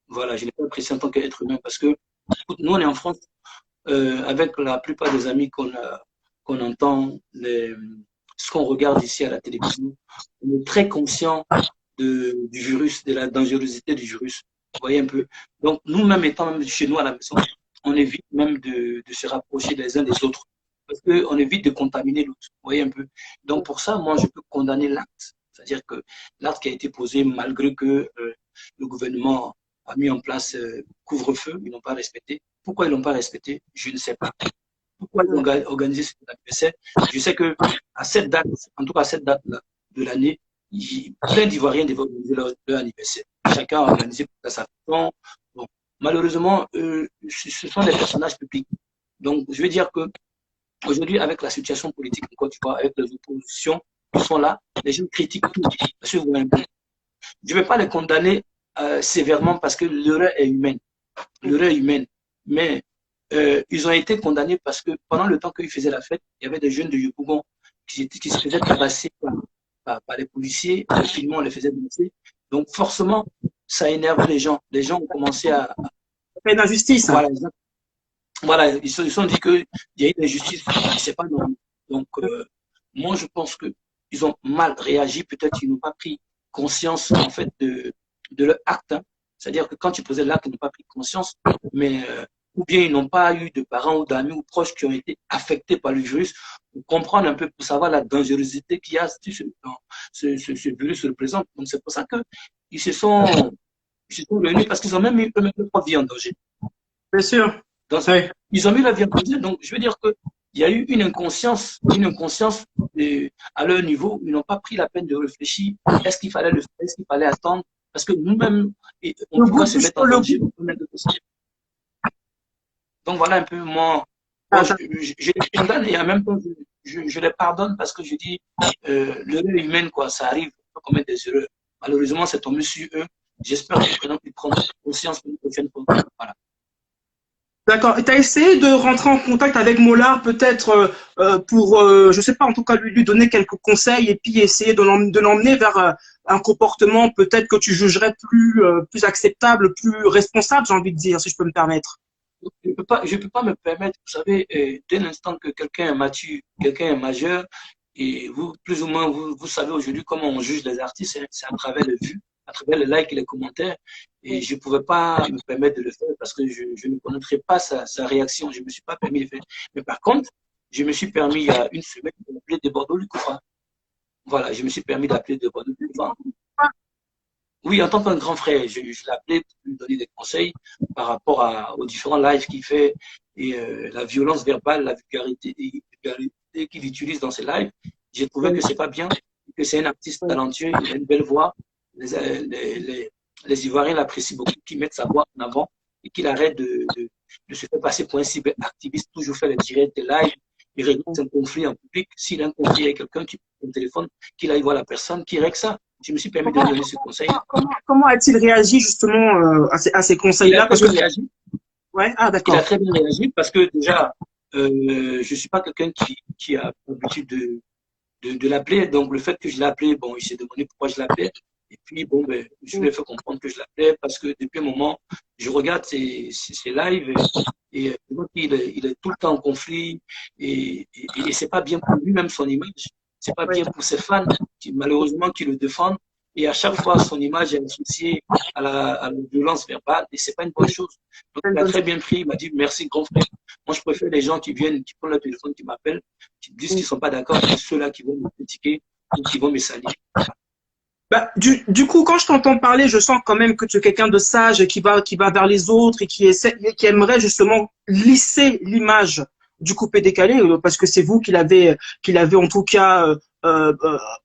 Voilà, je n'ai pas apprécié en tant qu'être humain parce que écoute, nous on est en France, avec la plupart des amis qu'on entend, ce qu'on regarde ici à la télévision, on est très conscient du virus, de la dangerosité du virus. Vous voyez un peu. Donc, nous-mêmes étant même chez nous à la maison, on évite même de se rapprocher les uns des autres parce qu'on évite de contaminer l'autre. Vous voyez un peu. Donc, pour ça, moi, je peux condamner l'acte. C'est-à-dire que l'acte qui a été posé, malgré que le gouvernement a mis en place couvre-feu, ils n'ont pas respecté. Pourquoi ils n'ont pas respecté? Je ne sais pas. Pourquoi ils ont organisé cet anniversaire? Je sais que à cette date, en tout cas à cette date-là de l'année, plein d'Ivoiriens devaient organiser leur anniversaire. Chacun a organisé à sa façon. Bon, malheureusement, ce sont des personnages publics. Donc, je veux dire que aujourd'hui, avec la situation politique en Côte d'Ivoire, avec les oppositions qui sont là, les gens critiquent tout. Je ne vais pas les condamner sévèrement parce que l'erreur est humaine. L'erreur est humaine. Mais ils ont été condamnés parce que pendant le temps qu'ils faisaient la fête, il y avait des jeunes de Yopougon qui se faisaient tabasser par les policiers, filmant, on les faisait danser. Donc forcément, ça énerve les gens. Les gens ont commencé à faire d'injustice. Voilà, ils se sont dit qu'il y a eu une injustice, c'est pas normal. Donc moi je pense qu'ils ont mal réagi, peut-être qu'ils n'ont pas pris conscience en fait de leur acte. Hein. C'est-à-dire que quand ils posaient l'acte, ils n'ont pas pris conscience, mais ou bien ils n'ont pas eu de parents ou d'amis ou proches qui ont été affectés par le virus pour comprendre un peu, pour savoir la dangerosité qu'il y a ce virus représente. Donc c'est pour ça qu'ils se sont réunis parce qu'ils ont même mis eux-mêmes leur vie en danger. Bien sûr. Donc, oui. Ils ont mis la vie en danger. Donc je veux dire qu'il y a eu une inconscience à leur niveau. Ils n'ont pas pris la peine de réfléchir. Est-ce qu'il fallait le faire? Est-ce qu'il fallait attendre? Parce que nous-mêmes, on doit se mettre en danger. Donc voilà un peu moi je les condamne et en même temps je les pardonne parce que je dis l'erreur humaine quoi, ça arrive, on peut commettre des erreurs. Malheureusement c'est tombé sur eux. J'espère qu'ils prendront conscience pour une prochaine fois. Voilà. D'accord. Et tu as essayé de rentrer en contact avec Mollard, peut-être pour, je sais pas, en tout cas lui donner quelques conseils et puis essayer de l'emmener vers un comportement peut-être que tu jugerais plus acceptable, plus responsable, j'ai envie de dire, si je peux me permettre. Je peux pas me permettre, vous savez, dès l'instant que quelqu'un est mature, quelqu'un est majeur, et vous, plus ou moins, vous savez aujourd'hui comment on juge les artistes, c'est à travers les vues, à travers les likes et les commentaires. Et je ne pouvais pas me permettre de le faire parce que je ne connaîtrais pas sa réaction. Je ne me suis pas permis de le faire. Mais par contre, je me suis permis il y a une semaine d'appeler de Bordeaux Lucoufa. Voilà, je me suis permis d'appeler de Bordeaux Lucoufa. Oui, en tant qu'un grand frère, je l'appelais pour lui donner des conseils par rapport aux différents lives qu'il fait et la violence verbale, la vulgarité qu'il utilise dans ses lives. J'ai trouvé que c'est pas bien, que c'est un artiste talentueux, il a une belle voix. Les Ivoiriens l'apprécient beaucoup, qu'ils mettent sa voix en avant et qu'il arrête de se faire passer pour un cyberactiviste, toujours faire les directs, des lives, il règle un conflit en public. S'il a un conflit avec quelqu'un qui prend le téléphone, qu'il aille voir la personne, qui règle ça. Je me suis permis de lui donner ce conseil. Comment a-t-il réagi justement à ces Il a conseils-là? très Parce que bien réagi. ouais, ah Il a d'accord. très bien réagi parce que déjà, je ne suis pas quelqu'un qui a l'habitude de l'appeler. Donc, le fait que je l'ai appelé, bon, il s'est demandé pourquoi je l'appelais. Et puis, bon, ben, je lui ai fait comprendre que je l'appelais parce que depuis un moment, je regarde ses lives et il est tout le temps en conflit et c'est pas bien pour lui-même son image. C'est pas Oui. bien pour ses fans malheureusement, qui le défendent. Et à chaque fois, son image est associée à la violence verbale et c'est pas une bonne chose. Donc, il a très bien pris. Il m'a dit merci, grand frère. Moi, je préfère les gens qui viennent, qui prennent le téléphone, qui m'appellent, qui disent qu'ils ne sont pas d'accord, que ceux-là qui vont me critiquer ou qui vont me salir. Bah, du coup, quand je t'entends parler, je sens quand même que tu es quelqu'un de sage qui va vers les autres et qui aimerait justement lisser l'image du coupé décalé, parce que c'est vous qui l'avez en tout cas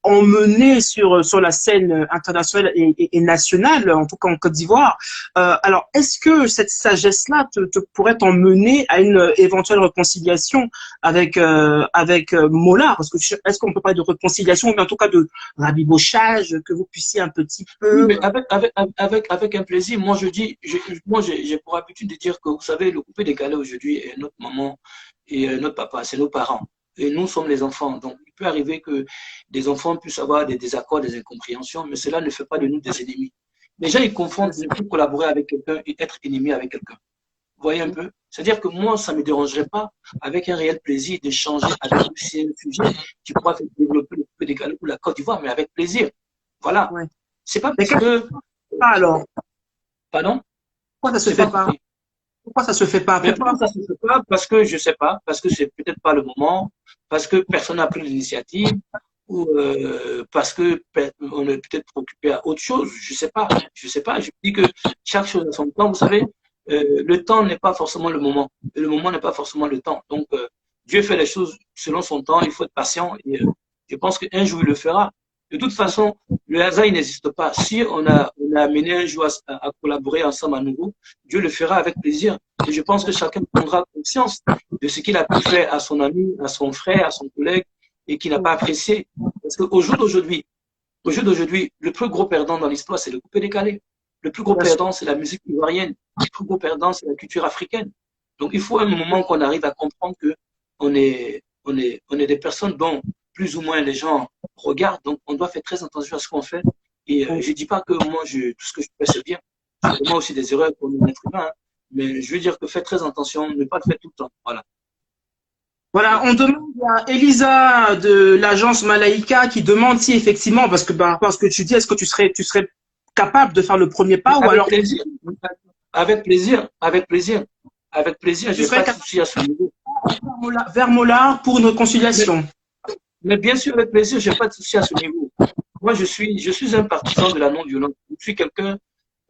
emmené sur la scène internationale et nationale, en tout cas en Côte d'Ivoire. Alors, est-ce que cette sagesse-là te pourrait t'emmener à une éventuelle réconciliation avec Mola? Parce que est-ce qu'on peut parler de réconciliation, mais en tout cas de rabibochage, que vous puissiez un petit Oui, peu. mais avec un plaisir. Moi, je dis, moi, j'ai pour habitude de dire que, vous savez, le coupé décalé aujourd'hui est notre maman et notre papa, c'est nos parents. Et nous sommes les enfants. Donc, il peut arriver que des enfants puissent avoir des désaccords, des incompréhensions, mais cela ne fait pas de nous des ennemis. Les gens, ils confondent ne plus collaborer avec quelqu'un et être ennemi avec quelqu'un. Vous voyez un peu? C'est-à-dire que moi, ça ne me dérangerait pas, avec un réel plaisir, d'échanger avec vous sur un sujet qui pourra faire développer le coupé décalé ou la Côte d'Ivoire, mais avec plaisir. Voilà. Ouais. C'est pas Mais parce qu'est-ce qui que, se fait pas alors? pardon, Pourquoi ça se j'ai pas fait pas? compris. Pourquoi ça se fait pas? Mais Pourquoi? pourquoi ça se fait pas? Parce que je sais pas, parce que c'est peut-être pas le moment, parce que personne n'a pris l'initiative, ou parce que on est peut-être occupé à autre chose. Je sais pas. Je dis que chaque chose a son temps. Vous savez, le temps n'est pas forcément le moment, et le moment n'est pas forcément le temps. Donc Dieu fait les choses selon son temps. Il faut être patient et je pense qu'un jour il le fera. De toute façon, le hasard il n'existe pas. Si on a amené un jour à collaborer ensemble à nouveau, Dieu le fera avec plaisir. Et je pense que chacun prendra conscience de ce qu'il a pu faire à son ami, à son frère, à son collègue, et qu'il n'a pas apprécié. Parce qu'au jour d'aujourd'hui, le plus gros perdant dans l'histoire, c'est le coupé décalé. Le plus gros Bien sûr. perdant, c'est la musique ivoirienne. Le plus gros perdant, c'est la culture africaine. Donc, il faut un moment qu'on arrive à comprendre que on est des personnes dont plus ou moins les gens regardent. Donc, on doit faire très attention à ce qu'on fait. Et je ne dis pas que moi, tout ce que je fais, c'est bien. Je fais moi aussi des erreurs pour un être humain. Hein. Mais je veux dire que faites très attention, ne pas le faire tout le temps. Voilà. Voilà, on demande à Elisa de l'agence Malaika qui demande si effectivement, parce que par rapport à ce que tu dis, est-ce que tu serais capable de faire le premier pas ou Avec alors plaisir. Avec plaisir. Avec plaisir. Avec plaisir. Je tu n'ai serais pas de capable souci à ce niveau. vers Mollard pour une Mais, réconciliation. mais bien sûr, avec plaisir, je n'ai pas de souci à ce niveau. Moi, je suis un partisan de la non-violence. Je suis quelqu'un,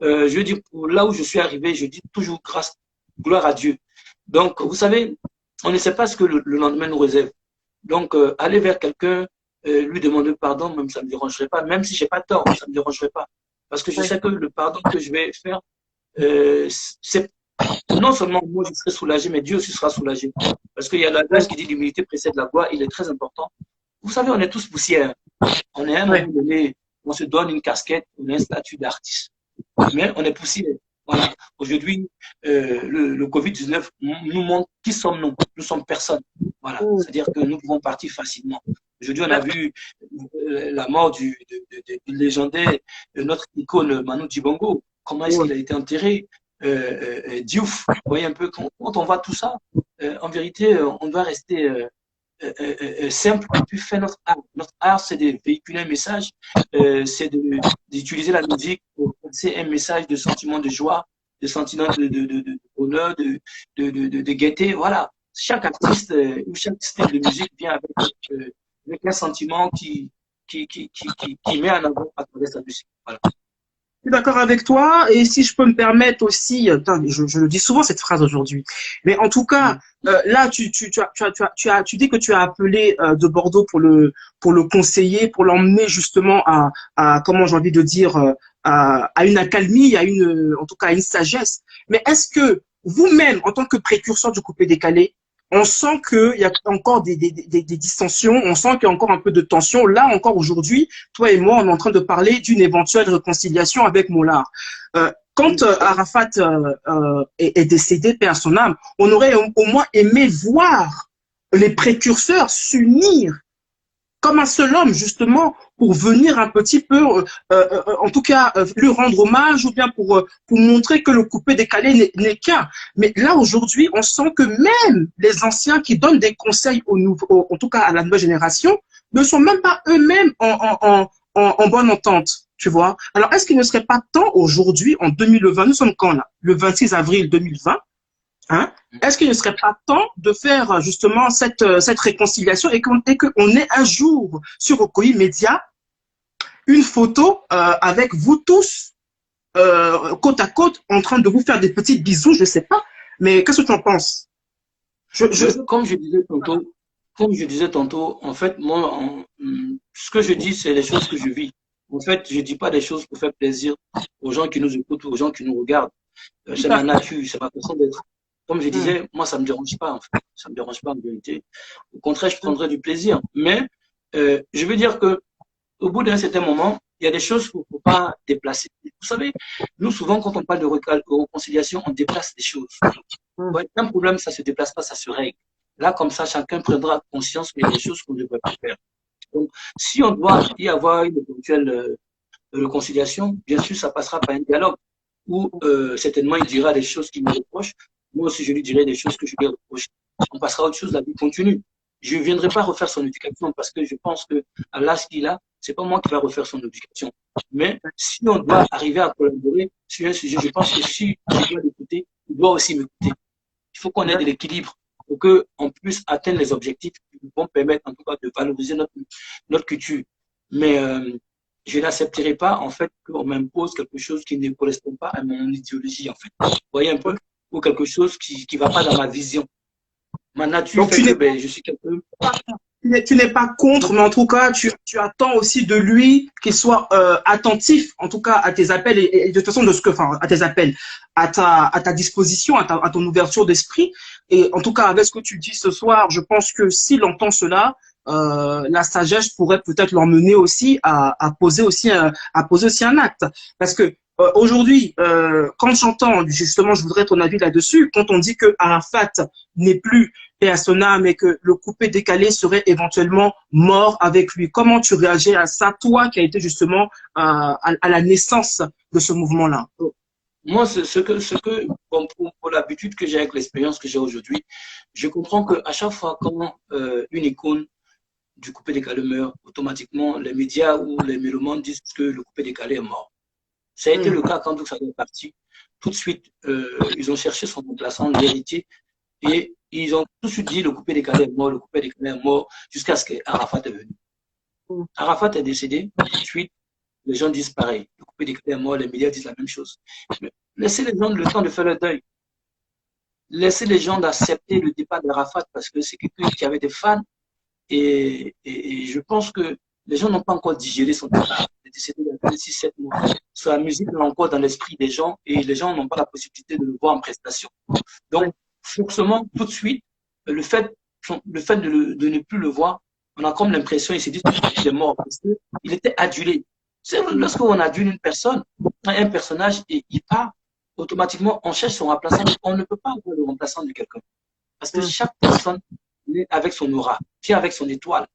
je dis, pour là où je suis arrivé, je dis toujours grâce, gloire à Dieu. Donc, vous savez, on ne sait pas ce que le lendemain nous réserve. Donc, aller vers quelqu'un, lui demander pardon, même ça ne me dérangerait pas. Même si je n'ai pas tort, ça ne me dérangerait pas. Parce que je Oui. sais que le pardon que je vais faire, c'est non seulement moi je serai soulagé, mais Dieu aussi sera soulagé. Parce qu'il y a l'adage qui dit l'humilité précède la gloire, il est très important. Vous savez, on est tous poussières. On est à un Oui. moment donné, on se donne une casquette, on a un statut d'artiste. Mais on est poussière. Voilà. Aujourd'hui, le Covid-19 nous montre qui sommes-nous. Nous sommes personne. Voilà. C'est-à-dire que nous pouvons partir facilement. Aujourd'hui, on a vu la mort du légendaire, de notre icône Manu Dibango. Comment est-ce qu'il a été enterré? Diouf, vous voyez un peu, quand on voit tout ça, en vérité, on doit rester simple et puis faire notre art. Notre art, c'est de véhiculer un message, c'est d'utiliser la musique pour passer un message de sentiment de joie, de sentiment de bonheur, de gaieté. Voilà. Chaque artiste ou chaque style de musique vient avec un sentiment qui met en avant à travers sa musique. Voilà. Je suis d'accord avec toi, et si je peux me permettre aussi, je le dis souvent cette phrase aujourd'hui, mais en tout cas, là, tu dis que tu as appelé de Bordeaux pour le conseiller, pour l'emmener justement à comment j'ai envie de dire, à une accalmie, en tout cas à une sagesse. Mais est-ce que vous-même, en tant que précurseur du coupé décalé, on sent qu'il y a encore des dissensions, on sent qu'il y a encore un peu de tension. Là encore aujourd'hui, toi et moi, on est en train de parler d'une éventuelle réconciliation avec Mollard. Quand Arafat est décédé, paix à son âme, on aurait au moins aimé voir les précurseurs s'unir comme un seul homme, justement, pour venir un petit peu, en tout cas, lui rendre hommage, ou bien pour montrer que le coupé décalé n'est qu'un. Mais là, aujourd'hui, on sent que même les anciens qui donnent des conseils en tout cas à la nouvelle génération, ne sont même pas eux-mêmes en bonne entente, tu vois. Alors, est-ce qu'il ne serait pas temps aujourd'hui, en 2020, nous sommes quand là? Le 26 avril 2020, hein? Est-ce qu'il ne serait pas temps de faire justement cette réconciliation et qu'on ait un jour sur Okoyi Média une photo avec vous tous côte à côte en train de vous faire des petits bisous, je ne sais pas, mais qu'est-ce que tu en penses? Comme je disais tantôt, en fait, moi, ce que je dis, c'est les choses que je vis. En fait, je ne dis pas des choses pour faire plaisir aux gens qui nous écoutent ou aux gens qui nous regardent. C'est ma nature, c'est ma façon d'être. Comme je disais, moi, ça ne me dérange pas, en fait. Ça ne me dérange pas, en vérité. Au contraire, je prendrais du plaisir. Mais je veux dire que au bout d'un certain moment, il y a des choses qu'il ne faut pas déplacer. Vous savez, nous, souvent, quand on parle de réconciliation, on déplace des choses. Ouais, un problème, ça ne se déplace pas, ça se règle. Là, comme ça, chacun prendra conscience qu'il y a des choses qu'on ne devrait pas faire. Donc, si on doit y avoir une éventuelle réconciliation, bien sûr, ça passera par un dialogue où certainement il dira des choses qu'il me reproche. Moi aussi, je lui dirai des choses que je lui reproche. On passera à autre chose, la vie continue. Je ne viendrai pas refaire son éducation parce que je pense que à l'âge qu'il a, c'est pas moi qui va refaire son éducation. Mais si on doit arriver à collaborer sur un sujet, je pense que si je dois l'écouter, il doit aussi m'écouter. Il faut qu'on ait de l'équilibre pour qu'on puisse atteindre les objectifs qui nous vont permettre en tout cas de valoriser notre culture. Mais je n'accepterai pas en fait qu'on m'impose quelque chose qui ne correspond pas à mon idéologie en fait. Vous voyez un peu? Ou quelque chose qui ne va pas dans ma vision. Ma nature Donc, fait que ben, je suis quelqu'un. tu n'es pas contre, mais en tout cas, tu attends aussi de lui qu'il soit attentif, en tout cas, à tes appels et de toute façon, à tes appels, à ta disposition, à ton ouverture d'esprit. Et en tout cas, avec ce que tu dis ce soir, je pense que s'il entend cela, la sagesse pourrait peut-être l'emmener aussi à poser aussi un acte. Parce que aujourd'hui, quand j'entends, justement, je voudrais ton avis là-dessus, quand on dit que Arafat n'est plus paix à son âme et que le coupé décalé serait éventuellement mort avec lui. Comment tu réagis à ça, toi qui as été justement à la naissance de ce mouvement-là? Moi, bon, pour l'habitude que j'ai avec l'expérience que j'ai aujourd'hui, je comprends qu'à chaque fois quand une icône du coupé décalé meurt, automatiquement les médias ou les mélomanes disent que le coupé décalé est mort. Ça a été le cas quand Douxa est parti. Tout de suite, ils ont cherché son remplaçant, l'héritier, et ils ont tout de suite dit le coupé décalé est mort, le coupé décalé est mort, jusqu'à ce qu'Arafat est venu. Arafat est décédé, tout de suite, les gens disent pareil. Le coupé décalé est mort, les médias disent la même chose. Mais laissez les gens le temps de faire le deuil. Laissez les gens d'accepter le départ d'Arafat parce que c'est quelqu'un qui avait des fans. Et je pense que les gens n'ont pas encore digéré son départ. Il est décédé il y a 6-7 mois. Sa musique est encore dans l'esprit des gens et les gens n'ont pas la possibilité de le voir en prestation. Donc, forcément, tout de suite, le fait de ne plus le voir, on a comme l'impression, il s'est dit qu'il est mort parce qu'il était adulé. C'est lorsqu'on adule une personne, un personnage, et il part, automatiquement, on cherche son remplaçant. On ne peut pas avoir le remplaçant de quelqu'un. Parce que chaque personne vient avec son aura, vient avec son étoile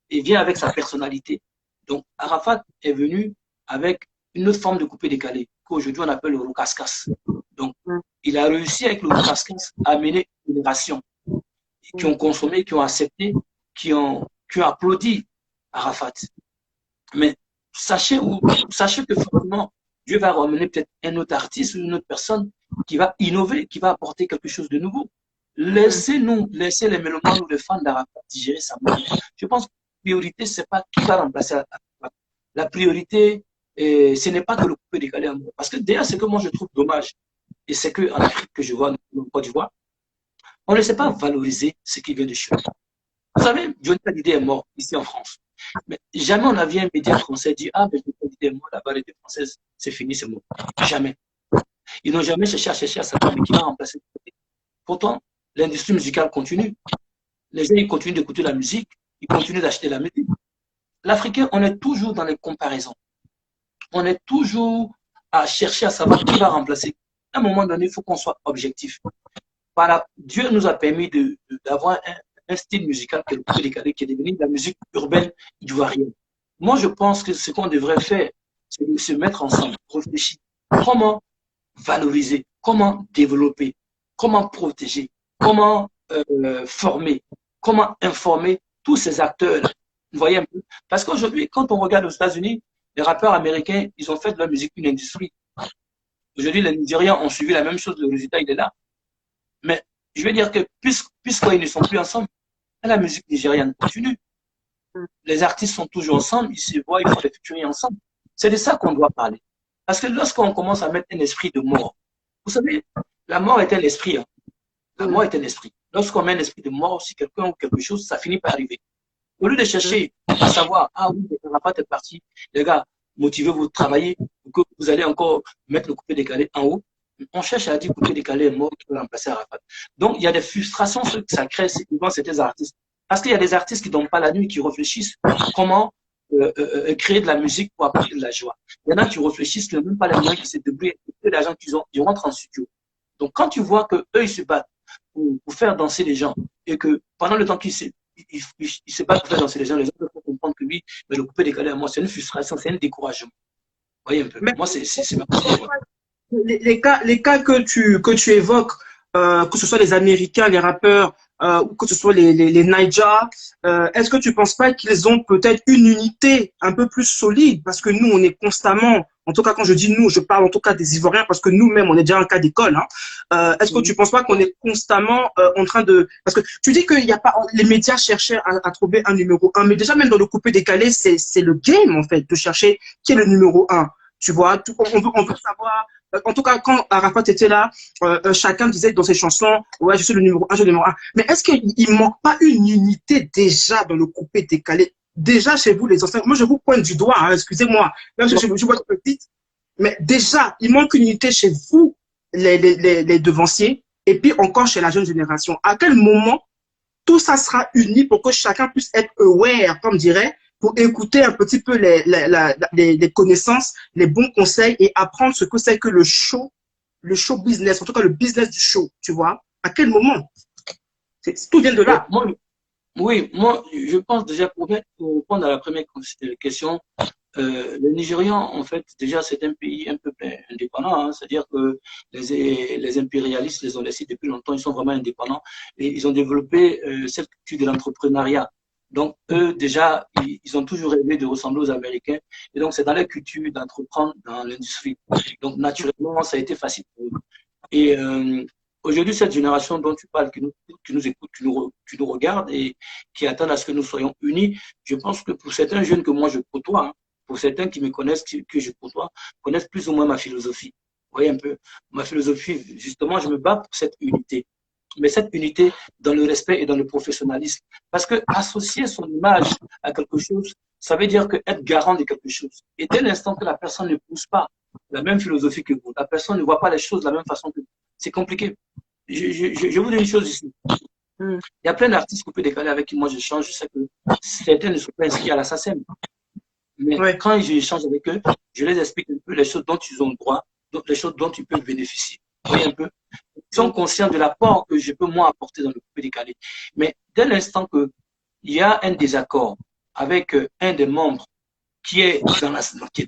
et vient avec sa personnalité. Donc, Arafat est venu avec une autre forme de coupé décalé, qu'aujourd'hui on appelle le rokaskas. Donc, il a réussi avec le rokaskas à amener une génération qui ont consommé, qui ont accepté, qui ont applaudi Arafat. Mais sachez que forcément, Dieu va ramener peut-être un autre artiste ou une autre personne qui va innover, qui va apporter quelque chose de nouveau. Laissez les mélomanes ou les fans d'Arafat digérer sa mort. Je pense que la priorité, c'est pas qui va remplacer Arafat. La priorité, ce n'est pas que le coupé décalé à mort. Parce que d'ailleurs, ce que moi je trouve dommage, et c'est qu'en Afrique que je vois, en Côte d'Ivoire, on ne sait pas valoriser ce qui vient de chez nous. Vous savez, Johnny Hallyday est mort ici en France. Mais jamais on a vu un média français dire ah, mais Johnny Hallyday est mort, la variété française, c'est fini, c'est mort. Jamais. Ils n'ont jamais cherché à savoir mais qui va remplacer. Pourtant, l'industrie musicale continue. Les gens ils continuent d'écouter la musique, ils continuent d'acheter la musique. L'Africain, on est toujours dans les comparaisons. On est toujours à chercher à savoir qui va remplacer. À un moment donné, il faut qu'on soit objectif. Voilà, Dieu nous a permis d'avoir un style musical qui est le plus décalé, qui est devenu de la musique urbaine ivoirienne. Moi, je pense que ce qu'on devrait faire, c'est de se mettre ensemble, réfléchir. Comment valoriser, comment développer, comment protéger, comment former, comment informer tous ces acteurs. Vous voyez un peu? Parce qu'aujourd'hui, quand on regarde aux États-Unis, les rappeurs américains, ils ont fait de leur musique une industrie. Aujourd'hui, les Nigériens ont suivi la même chose, le résultat, il est là. Mais je veux dire que puisqu'ils ne sont plus ensemble, la musique nigériane continue. Les artistes sont toujours ensemble, ils se voient, ils font des featuring ensemble. C'est de ça qu'on doit parler. Parce que lorsqu'on commence à mettre un esprit de mort, vous savez, la mort est un esprit. Hein. La mort est un esprit. Lorsqu'on met un esprit de mort sur quelqu'un ou quelque chose, ça finit par arriver. Au lieu de chercher à savoir, ah oui, Arafat est parti, les gars, motivez-vous, travaillez, pour que vous allez encore mettre le coupé décalé en haut. On cherche à dire coupé décalé est mort qui peut remplacer Arafat. Donc, il y a des frustrations que ça crée devant certains artistes. Parce qu'il y a des artistes qui ne dorment pas la nuit, qui réfléchissent comment créer de la musique pour apporter de la joie. Il y en a qui réfléchissent qui n'ont même pas les moyens, qui se débrouillent, et l'argent qu'ils ont, ils rentrent en studio. Donc, quand tu vois qu'eux, ils se battent pour faire danser les gens, et que pendant le temps qu'ils se battent pour faire danser les gens vont comprendre que oui, mais le coupé décalé à moi, c'est une frustration, c'est un découragement. Vous voyez un peu. Mais moi, c'est ma position. Les cas que tu évoques, que ce soit les Américains, les rappeurs, ou que ce soit les Naija, est-ce que tu penses pas qu'ils ont peut-être une unité un peu plus solide? Parce que nous, on est constamment, en tout cas quand je dis nous, je parle en tout cas des Ivoiriens, parce que nous-mêmes, on est déjà un cas d'école. Hein. Est-ce que tu penses pas qu'on est constamment en train de... Parce que tu dis qu'il y a pas... Les médias cherchaient à trouver un numéro 1, mais déjà même dans le coupé décalé, c'est le game, en fait, de chercher qui est le numéro 1. Tu vois, on veut savoir... En tout cas, quand Arafat était là, chacun disait dans ses chansons, ouais, je suis le numéro 1, je suis le numéro 1. Mais est-ce qu'il manque pas une unité déjà dans le coupé décalé? Déjà chez vous, les anciens, moi je vous pointe du doigt, hein, excusez-moi, là je vois ce que vous dites, mais déjà, il manque une unité chez vous, les devanciers, et puis encore chez la jeune génération. À quel moment tout ça sera uni pour que chacun puisse être aware, comme dirait, pour écouter un petit peu les connaissances, les bons conseils et apprendre ce que c'est que le show business, en tout cas le business du show, tu vois. À quel moment? Tout vient de là. Oui, moi, je pense déjà pour répondre à la première question, le Nigérian, en fait, déjà, c'est un pays un peu indépendant, hein, c'est-à-dire que les impérialistes les ont laissés depuis longtemps, ils sont vraiment indépendants et ils ont développé cette culture de l'entrepreneuriat. Donc, eux, déjà, ils ont toujours rêvé de ressembler aux Américains. Et donc, c'est dans leur culture d'entreprendre dans l'industrie. Donc, naturellement, ça a été facile pour eux. Et aujourd'hui, cette génération dont tu parles, qui nous écoute, qui nous regarde et qui attend à ce que nous soyons unis, je pense que pour certains jeunes que moi je côtoie, hein, pour certains qui me connaissent, que je côtoie, connaissent plus ou moins ma philosophie. Vous voyez un peu, ma philosophie, justement, je me bats pour cette unité. Mais cette unité dans le respect et dans le professionnalisme. Parce que associer son image à quelque chose, ça veut dire que être garant de quelque chose. Et dès l'instant que la personne ne pousse pas la même philosophie que vous, la personne ne voit pas les choses de la même façon que vous, c'est compliqué. Je vous dis une chose ici. Il y a plein d'artistes qu'on peut décaler avec qui moi j'échange. Je sais que certains ne sont pas inscrits à l'assassin. Mais quand j'échange avec eux, je les explique un peu les choses dont ils ont le droit les choses dont tu peux bénéficier. Vous voyez un peu? Ils sont conscients de l'apport que je peux moi apporter dans le coupé décalé. Mais dès l'instant qu'il y a un désaccord avec un des membres qui est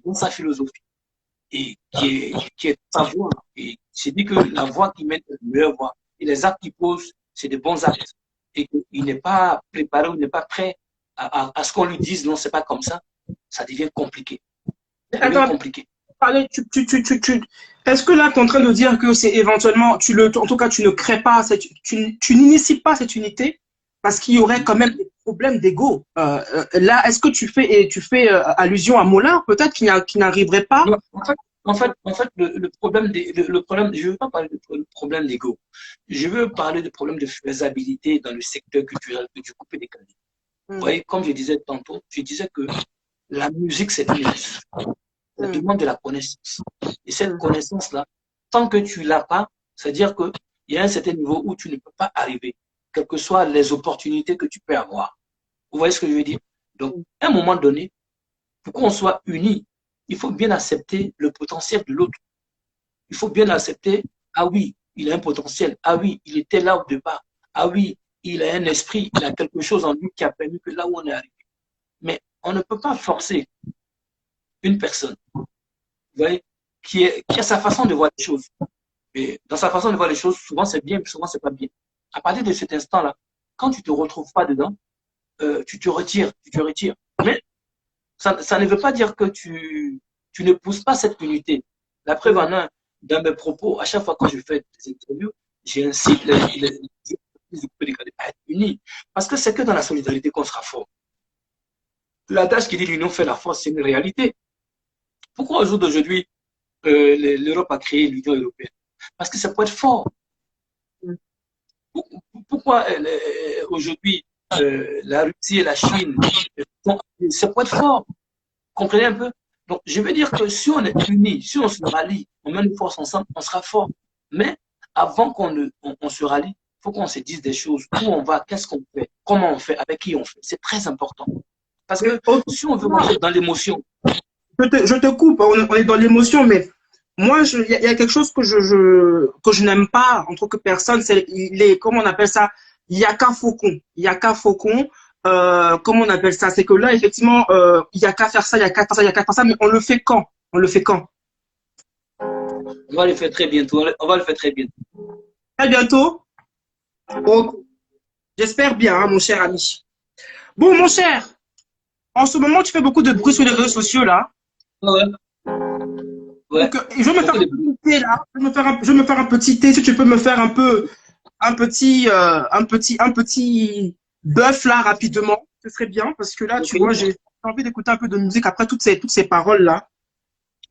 dans sa philosophie et qui est sa voix, et c'est dit que la voix qui mène est la meilleure voix, et les actes qu'il pose, c'est des bons actes, et qu'il n'est pas préparé ou n'est pas prêt à ce qu'on lui dise non, c'est pas comme ça devient compliqué. Ça devient compliqué. Est-ce que là, tu es en train de dire que c'est éventuellement, en tout cas, tu ne crées pas, tu n'inities pas cette unité parce qu'il y aurait quand même des problèmes d'ego. Là, est-ce que tu fais allusion à Mollard, peut-être, qui n'arriverait pas? Non, en fait, le problème, je ne veux pas parler de problème d'ego. Je veux parler de problème de faisabilité dans le secteur culturel du coupé décalé. Vous voyez, comme je disais tantôt, je disais que la musique, c'est une énergie. Ça demande de la connaissance. Et cette connaissance-là, tant que tu ne l'as pas, c'est-à-dire qu'il y a un certain niveau où tu ne peux pas arriver, quelles que soient les opportunités que tu peux avoir. Vous voyez ce que je veux dire? Donc, à un moment donné, pour qu'on soit unis, il faut bien accepter le potentiel de l'autre. Il faut bien accepter, ah oui, il a un potentiel. Ah oui, il était là au départ. Ah oui, il a un esprit, il a quelque chose en lui qui a permis que là où on est arrivé. Mais on ne peut pas forcer une personne, vous voyez, qui a sa façon de voir les choses. Et dans sa façon de voir les choses, souvent c'est bien, souvent c'est pas bien. À partir de cet instant-là, quand tu te retrouves pas dedans, tu te retires. Mais ça ne veut pas dire que tu ne pousses pas cette unité. La preuve en est, dans mes propos, à chaque fois que je fais des interviews, j'incite les à être unis. Parce que c'est que dans la solidarité qu'on sera fort. L'adage qui dit l'union fait la force, c'est une réalité. Pourquoi au jour d'aujourd'hui, l'Europe a créé l'Union européenne? Parce que ça peut être fort. Pourquoi aujourd'hui la Russie et la Chine, ça peut être fort? Comprenez un peu? Donc, je veux dire que si on est unis, si on se rallie, on met une force ensemble, on sera fort. Mais avant qu'on se rallie, il faut qu'on se dise des choses. Où on va, qu'est-ce qu'on fait, comment on fait, avec qui on fait. C'est très important. Parce que si on veut marcher dans l'émotion. Je te coupe, on est dans l'émotion, mais moi, il y a quelque chose que je n'aime pas en tant que personne, c'est comment on appelle ça? Yaka Faucon. Yaka Faucon. Comment on appelle ça? C'est que là, effectivement, il y a qu'à faire ça, il y a qu'à faire ça, il y a qu'à faire ça, mais on le fait quand? On le fait quand? On va le faire très bientôt. On va le faire très bientôt. Très bientôt? Oh, j'espère bien, hein, mon cher ami. Bon, mon cher, en ce moment, tu fais beaucoup de bruit sur les réseaux sociaux, là. Ouais. Ouais. Donc, je vais me faire un petit thé, là. Je vais me faire un petit thé, si tu peux me faire un petit bœuf, là, rapidement. Ce serait bien, parce que là, tu vois, j'ai envie d'écouter un peu de musique après toutes ces paroles-là.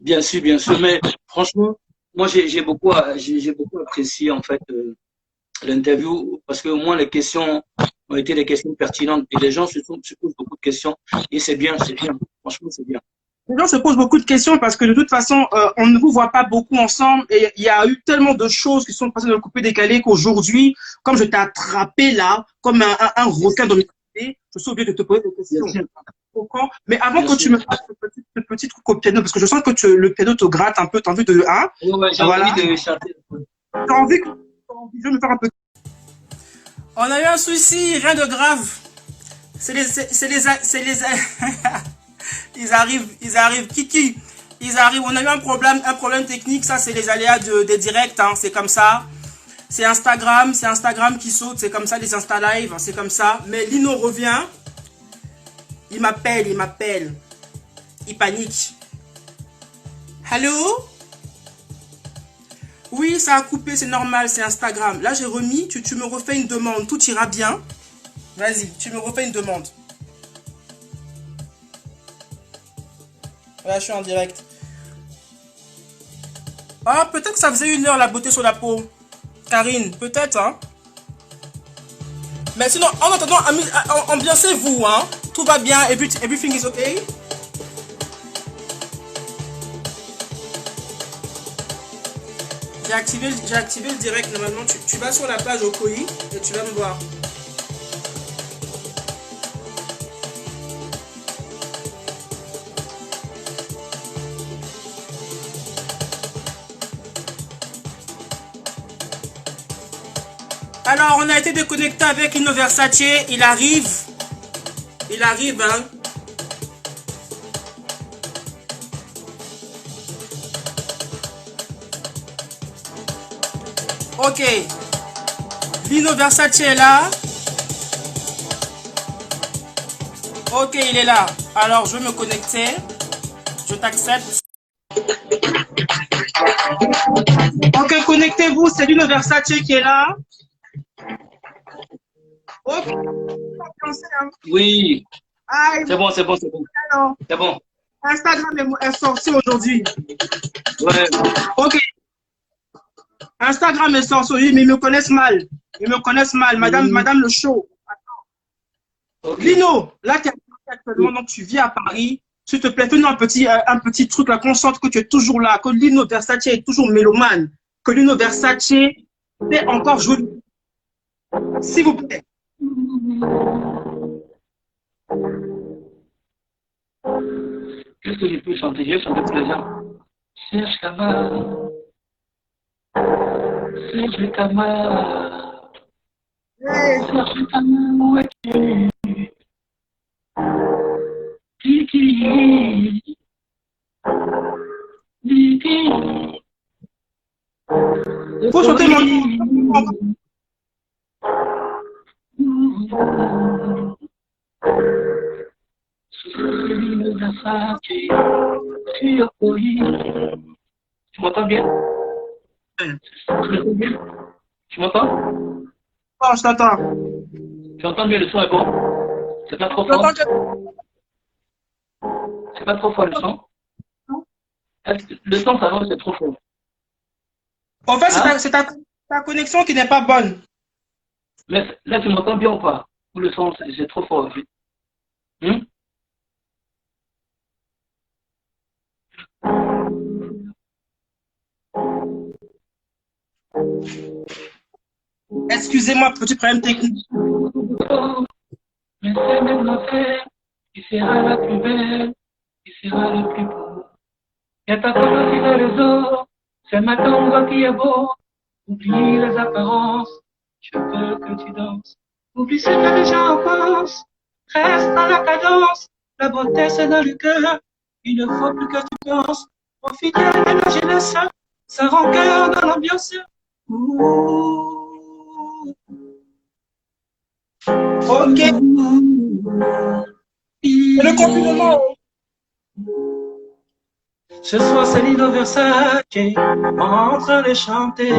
Bien sûr, mais franchement, moi, j'ai beaucoup apprécié, en fait, l'interview, parce que au moins, les questions ont été des questions pertinentes et les gens se posent beaucoup de questions et c'est bien, franchement, c'est bien. Les gens se posent beaucoup de questions parce que de toute façon, on ne vous voit pas beaucoup ensemble et il y a eu tellement de choses qui sont passées dans le coupé décalé qu'aujourd'hui, comme je t'ai attrapé là, comme un requin dans le coupé, je suis obligé de te poser des questions. Mais avant que tu me fasses ce petit truc au piano, parce que je sens que le piano te gratte un peu, t'as envie de... Hein, ouais, j'ai envie de chanter. T'as envie de me faire un peu... On a eu un souci, rien de grave. C'est les ils arrivent, Kiki, ils arrivent, on a eu un problème technique, ça c'est les aléas des directs, hein, c'est comme ça. C'est Instagram qui saute, c'est comme ça, les Insta Live, c'est comme ça. Mais Lino revient, il m'appelle, il panique. Allô? Oui, ça a coupé, c'est normal, c'est Instagram. Là j'ai remis, tu me refais une demande, tout ira bien. Vas-y, tu me refais une demande. Là, je suis en direct. Ah, peut-être que ça faisait 1 heure la beauté sur la peau. Karine, peut-être, hein. Mais sinon, en attendant, ambiancez-vous, hein. Tout va bien, everything is okay. J'ai activé le direct, normalement. Tu vas sur la page au Koi et tu vas me voir. Alors, on a été déconnecté avec Lino Versace. Il arrive. Il arrive, hein. Ok. Lino Versace est là. Ok, il est là. Alors, je vais me connecter. Je t'accepte. Ok, connectez-vous. C'est Lino Versace qui est là. Ok. Oui, Ah, c'est bon, c'est bon, c'est bon. alors, C'est bon. Instagram est sorti aujourd'hui. Ouais. Ok. Instagram est sorti aujourd'hui, mais ils me connaissent mal. Ils me connaissent mal. Madame le show. Ok. Lino, là, tu es actuellement, donc tu vis à Paris. S'il te plaît, fais-nous un petit truc, là, qu'on sente que tu es toujours là, que Lino Versace est toujours mélomane, que Lino Versace fait encore jouer. S'il vous plaît. Qu'est-ce que je peux chanter? Je vais chanter pour les gens. Serge Camara. Serge Camara. Serge Camara, où es-tu? Kiki. Kiki. Il faut chanter mon. Tu m'entends bien? Tu m'entends? Oh, je t'entends. Tu entends bien, le son est bon? C'est pas trop fort? C'est pas trop fort le son? Le son, ça va, c'est trop fort. En fait, c'est ta connexion qui n'est pas bonne. Mais là, tu m'entends bien ou pas? Ou le son, c'est trop fort aussi? Excusez-moi, petit problème technique. Mais c'est même l'affaire qui sera la plus belle, qui sera le plus beau. Y a ta photo sur les réseaux, c'est ma tombe qui est beau. Oublie les apparences, je veux que tu danses. Oublie ce que les gens pensent, reste dans la cadence. La beauté c'est dans le cœur, il ne faut plus que tu danses. Profite de la jeunesse, ça rend cœur dans l'ambiance. Ok. C'est le confinement. Ce soir, c'est Lino Versace, en train de chanter.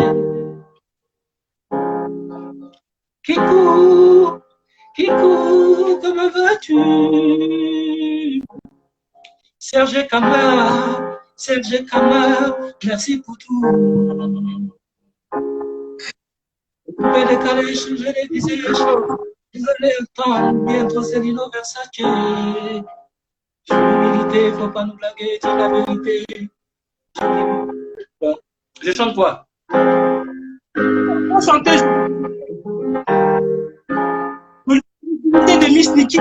Kikou, Kikou, comment vas-tu? Serge Camara, merci pour tout. Vous pouvez décaler, changer les visages. Désolé le temps, bientôt c'est Lino Versace. L'humilité, faut pas nous blaguer, dis la vérité. Bon, je chante quoi? Pour chanter, de Miss Nikki.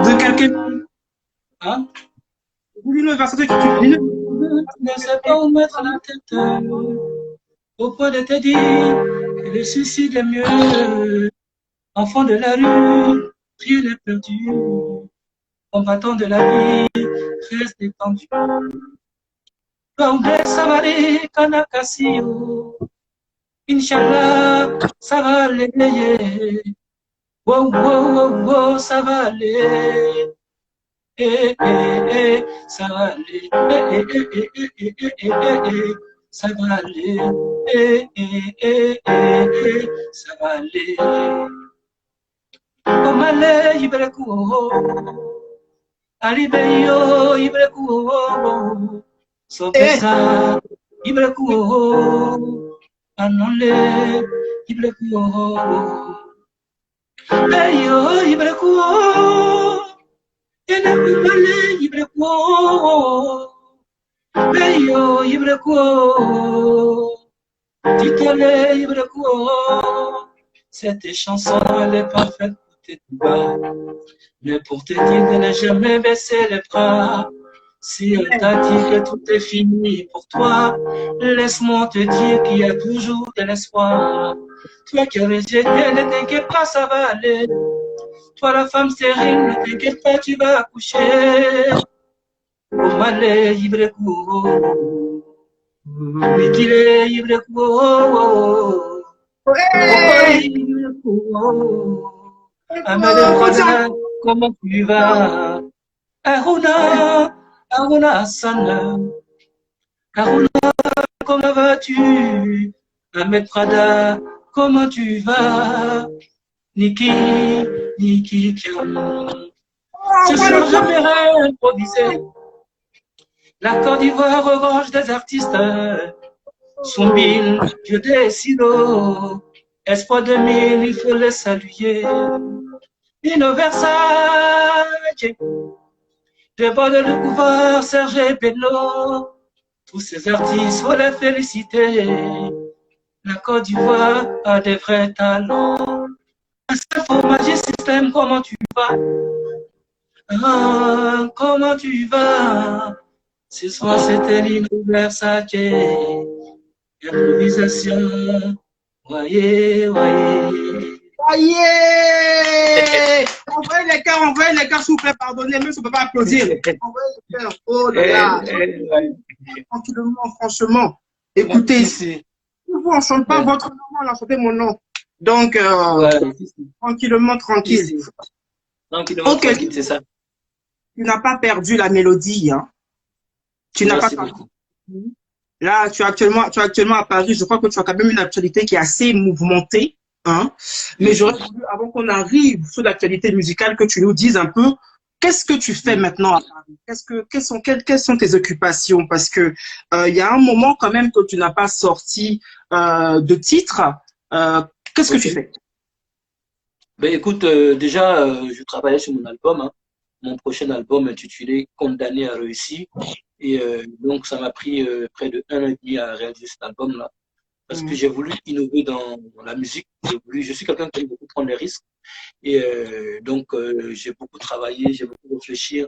De quelqu'un. Hein? Lino Versace, tu ne sais pas où mettre la tête au point de te dire que le suicide est mieux. Enfant de la rue, rien n'est perdu. Combattant de la vie, reste détendu. Gambé Savare Kanakasio, Inch'Allah, ça va aller. Wow, wow, wow, wow, ça va aller. Eh, eh, eh, ça va aller. Eh, eh, eh, eh, eh, eh, eh, eh, eh, ça va aller. Eh, eh, eh, eh, eh, ça va aller. Comme aller, Ibrekou. Alibeyo, Ibrekou. Sopesa, Ibrekou. Anole, Ibrekuo. Hey yo, Ibrekuo. Ene wibale Ibrekuo. Hey yo, Ibrekuo. Titole Ibrekuo. Cette chanson, elle est parfaite pour tes bas. Mais pour te dire de ne jamais baisser les bras. Si elle t'a dit que tout est fini pour toi, laisse-moi te dire qu'il y a toujours de l'espoir. Toi qui as rejeté, ne t'inquiète pas, ça va aller. Toi la femme stérile, ne t'inquiète pas, tu vas accoucher. Oh malé, Ibrekuo. Mikile, Ibrekuo. Amade, comment tu vas? Aruna, Aruna Asana. Aruna, comment vas-tu? Ahmed Prada, comment tu vas? Niki, Niki Kiam. Ce soir, j'aimerais improviser. La Côte d'Ivoire regorge des artistes. Sombine, je décide. Espoir 2000, il faut les saluer. Dino Versace, déborde le pouvoir, Serge Bello. Tous ces artistes, faut les féliciter. La Côte d'Ivoire a des vrais talents. Asafo Magic System, comment tu vas? Ah, comment tu vas? Ce soir, c'était Dino Versace. Improvisation. Voyez, voyez. Voyez! Envoyez les cœurs, s'il vous plaît, pardonnez, même si on ne peut pas applaudir. Envoyez les cœurs. Oh là là. Tranquillement, franchement. Écoutez, si vous ne chantez pas votre nom, on a chanté mon nom. Donc, tranquillement, tranquille. Tranquillement, tranquille, c'est ça. Tu n'as pas perdu la mélodie. Hein. Tu n'as pas perdu. Là, tu es actuellement à Paris. Je crois que tu as quand même une actualité qui est assez mouvementée. Hein. Mais j'aurais voulu, avant qu'on arrive sur l'actualité musicale, que tu nous dises un peu qu'est-ce que tu fais maintenant à Paris? Quelles sont tes occupations? Parce que il y a un moment quand même que tu n'as pas sorti de titre. Qu'est-ce que tu fais? Ben, écoute, déjà, je travaillais sur mon album. Hein. Mon prochain album intitulé Condamné à réussir. Et donc, ça m'a pris près de 1 an et demi à réaliser cet album-là. Parce que j'ai voulu innover dans la musique. Je suis quelqu'un qui aime beaucoup prendre des risques. Et donc, j'ai beaucoup travaillé, j'ai beaucoup réfléchi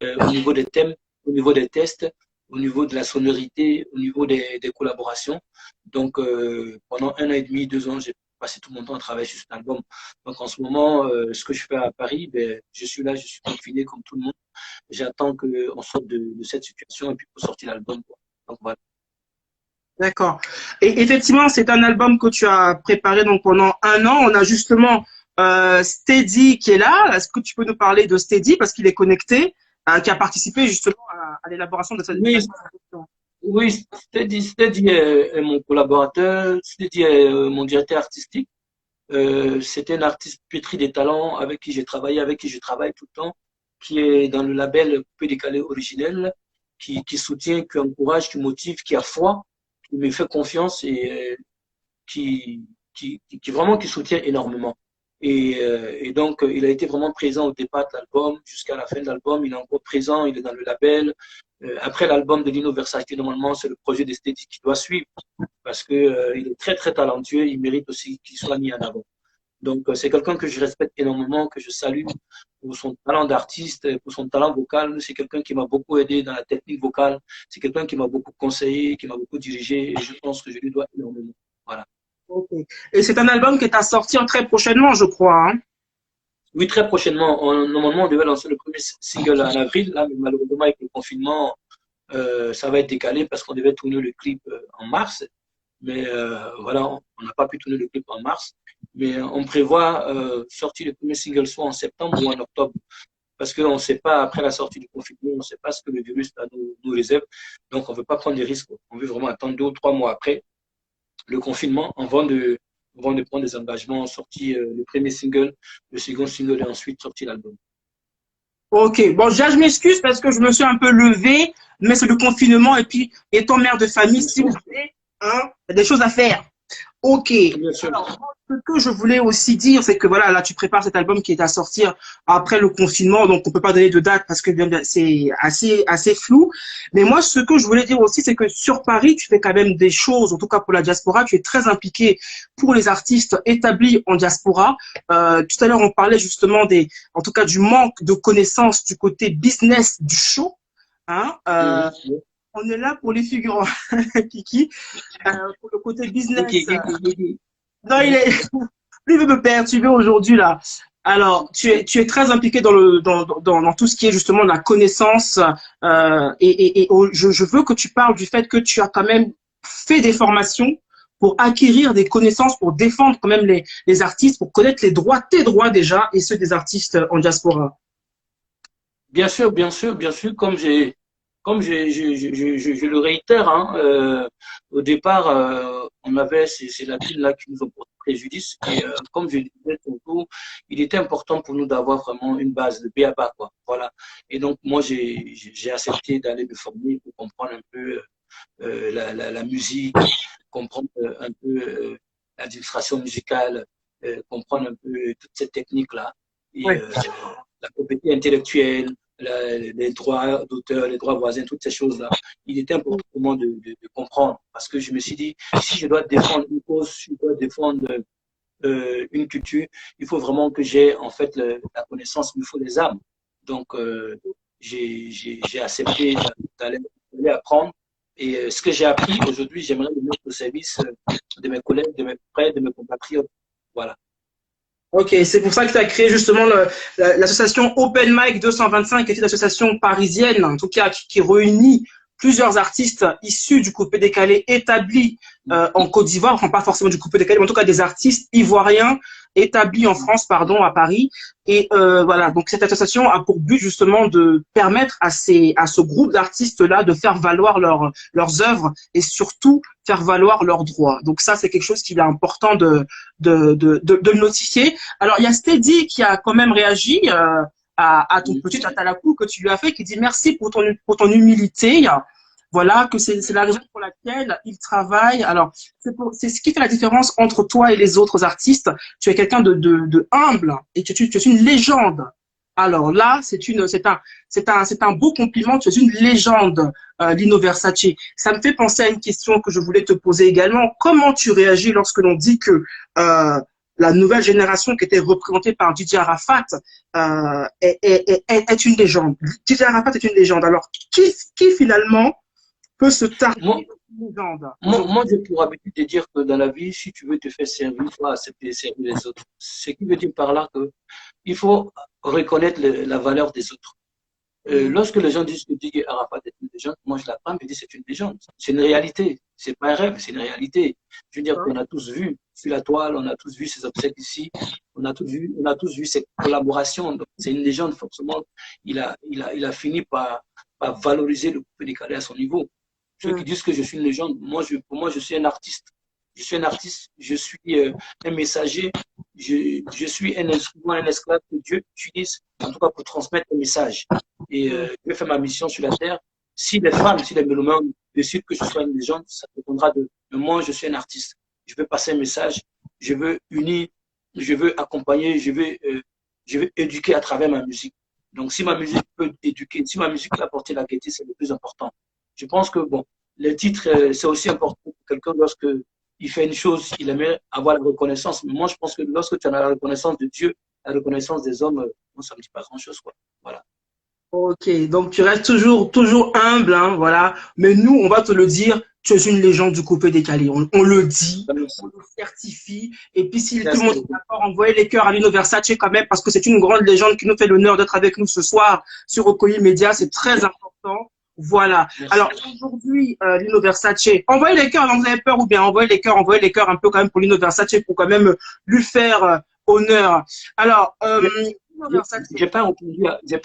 au niveau des thèmes, au niveau des tests, au niveau de la sonorité, au niveau des collaborations. Donc, pendant 1 an et demi, 2 ans, j'ai passé tout mon temps à travailler sur cet album. Donc, en ce moment, ce que je fais à Paris, ben, je suis là, je suis confiné comme tout le monde. J'attends qu'on sorte de cette situation et puis pour sortir l'album. Donc, voilà. D'accord. Et effectivement, c'est un album que tu as préparé donc pendant 1 an. On a justement Steady qui est là. Est-ce que tu peux nous parler de Steady parce qu'il est connecté, qui a participé justement à l'élaboration de cette album? Oui, Steady est mon collaborateur. Steady est mon directeur artistique. C'était un artiste pétri des talents avec qui j'ai travaillé, avec qui je travaille tout le temps, qui est dans le label Coupé Décalé Originel, qui soutient, qui encourage, qui motive, qui a foi, qui me fait confiance et qui vraiment qui soutient énormément. Et donc, il a été vraiment présent au départ de l'album, jusqu'à la fin de l'album. Il est encore présent, il est dans le label. Après l'album de Lino Versace, normalement, c'est le projet d'esthétique qui doit suivre parce que il est très, très talentueux. Il mérite aussi qu'il soit mis en avant. Donc, c'est quelqu'un que je respecte énormément, que je salue pour son talent d'artiste, pour son talent vocal. C'est quelqu'un qui m'a beaucoup aidé dans la technique vocale. C'est quelqu'un qui m'a beaucoup conseillé, qui m'a beaucoup dirigé. Et je pense que je lui dois énormément. Voilà. Okay. Et c'est un album qui est à sortir très prochainement, je crois. Hein? Oui, très prochainement. Normalement, on devait lancer le premier single en avril. Là, mais malheureusement, avec le confinement, ça va être décalé parce qu'on devait tourner le clip en mars. Mais voilà, on n'a pas pu tourner le clip en mars. Mais on prévoit sortir le premier single soit en septembre ou en octobre. Parce qu'on ne sait pas, après la sortie du confinement, on ne sait pas ce que le virus nous réserve. Donc, on ne veut pas prendre des risques. On veut vraiment attendre 2 ou 3 mois après le confinement avant de prendre des engagements, sortir le premier single, le second single et ensuite sortir l'album. Ok, bon, déjà, je m'excuse parce que je me suis un peu levée, mais c'est le confinement et puis, étant mère de famille, s'il vous plaît, hein, il y a des choses à faire. Ok. Bien sûr. Alors, ce que je voulais aussi dire, c'est que voilà, là, tu prépares cet album qui est à sortir après le confinement, donc on peut pas donner de date parce que c'est assez flou. Mais moi, ce que je voulais dire aussi, c'est que sur Paris, tu fais quand même des choses, en tout cas pour la diaspora, tu es très impliqué pour les artistes établis en diaspora. Tout à l'heure, on parlait justement en tout cas, du manque de connaissances du côté business du show. Hein, on est là pour les figurants, Kiki. Pour le côté business. Non, lui veut me perturber aujourd'hui là. Alors, tu es très impliqué dans tout ce qui est justement la connaissance je veux que tu parles du fait que tu as quand même fait des formations pour acquérir des connaissances, pour défendre quand même les artistes, pour connaître les droits, tes droits déjà, et ceux des artistes en diaspora. Bien sûr, bien sûr, bien sûr, je le réitère, hein, au départ, on avait ces lacunes-là qui nous ont porté préjudice. Et comme je le disais tantôt, il était important pour nous d'avoir vraiment une base de B.A.B.A. quoi. Voilà. Et donc, moi, j'ai accepté d'aller me former pour comprendre un peu la musique, comprendre un peu l'administration musicale, comprendre un peu toutes ces techniques-là. Et Ouais. la propriété intellectuelle, les droits d'auteur, les droits voisins, toutes ces choses-là. Il était important pour moi de comprendre parce que je me suis dit, si je dois défendre une cause, si je dois défendre une culture, il faut vraiment que j'ai en fait la connaissance, il me faut les armes. Donc, j'ai accepté d'aller apprendre. Et ce que j'ai appris aujourd'hui, j'aimerais le mettre au service de mes collègues, de mes frères, de mes compatriotes. Voilà. Ok, c'est pour ça que tu as créé justement l'association Open Mic 225, qui est une association parisienne, en tout cas qui réunit plusieurs artistes issus du coupé décalé établis en Côte d'Ivoire, enfin pas forcément du coupé décalé, mais en tout cas des artistes ivoiriens établis en France, pardon, à Paris. Et voilà, donc cette association a pour but justement de permettre à ce groupe d'artistes-là de faire valoir leurs œuvres et surtout faire valoir leurs droits. Donc ça, c'est quelque chose qu'il est important de le notifier. Alors, il y a Steady qui a quand même réagi à ton petit atalakou que tu lui as fait, qui dit merci pour ton humilité. Voilà, que c'est la raison pour laquelle il travaille. Alors, c'est ce qui fait la différence entre toi et les autres artistes. Tu es quelqu'un de humble et tu es une légende. Alors là, c'est un beau compliment. Tu es une légende, Lino Versace. Ça me fait penser à une question que je voulais te poser également. Comment tu réagis lorsque l'on dit que la nouvelle génération qui était représentée par DJ Arafat est une légende. DJ Arafat est une légende. Alors, qui finalement peut se targuer d'une légende? Moi, j'ai pour habitude de dire que dans la vie, si tu veux te faire servir, il faut accepter de servir les autres. Ce qui veut dire par là que il faut reconnaître la valeur des autres. Lorsque les gens disent que DJ Arafat est une légende, moi je la prends et je dis c'est une légende. C'est une réalité. C'est pas un rêve, c'est une réalité. Je veux dire qu'on a tous vu sur la toile, on a tous vu ses obsèques ici, on a tous vu ses collaborations. C'est une légende, forcément. Il a fini par valoriser le coupé décalé à son niveau. Ceux qui disent que je suis une légende, pour moi, je suis un artiste. Je suis un artiste, je suis un messager, je suis un instrument, un esclave que Dieu utilise, en tout cas pour transmettre un message. Et je vais faire ma mission sur la terre. Si les femmes, si les mélomanes décident que je sois une légende, ça dépendra de moi, je suis un artiste. Je veux passer un message, je veux unir, je veux accompagner, je veux éduquer à travers ma musique. Donc si ma musique peut éduquer, si ma musique peut apporter la gaieté, c'est le plus important. Je pense que, bon, le titre, c'est aussi important pour quelqu'un lorsque il fait une chose, il aimerait avoir la reconnaissance. Mais moi, je pense que lorsque tu as la reconnaissance de Dieu, la reconnaissance des hommes, moi, ça ne me dit pas grand-chose, quoi. Voilà. Ok, donc tu restes toujours humble, hein, voilà. Mais nous, on va te le dire, tu es une légende du coupé décalé. On le dit, on le certifie. Et puis, si tout le monde est d'accord, envoyez les cœurs à Lino Versace quand même, parce que c'est une grande légende qui nous fait l'honneur d'être avec nous ce soir sur Okoye Media. C'est très important. Voilà. Merci. Alors aujourd'hui, Lino Versace, envoyez les cœurs, vous avez peur ou bien envoyez les cœurs un peu quand même pour Lino Versace pour quand même lui faire honneur. Alors, j'ai pas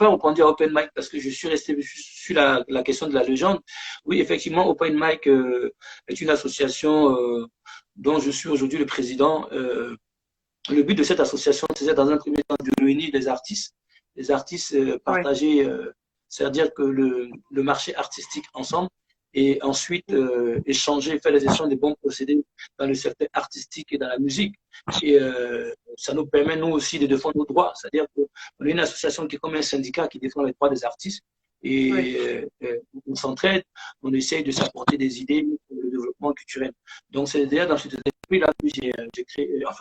entendu à Open Mic parce que je suis resté sur la question de la légende. Oui, effectivement, Open Mic est une association dont je suis aujourd'hui le président. Le but de cette association, c'est dans un premier temps de réunir les artistes partager, c'est-à-dire que le marché artistique ensemble. et ensuite échanger, faire les échanges de bons procédés dans le secteur artistique et dans la musique. Et ça nous permet, nous aussi, de défendre nos droits. C'est-à-dire qu'on est une association qui est comme un syndicat qui défend les droits des artistes. Et on s'entraide, on essaye de s'apporter des idées pour le développement culturel. Donc, c'est d'ailleurs dans cet esprit-là que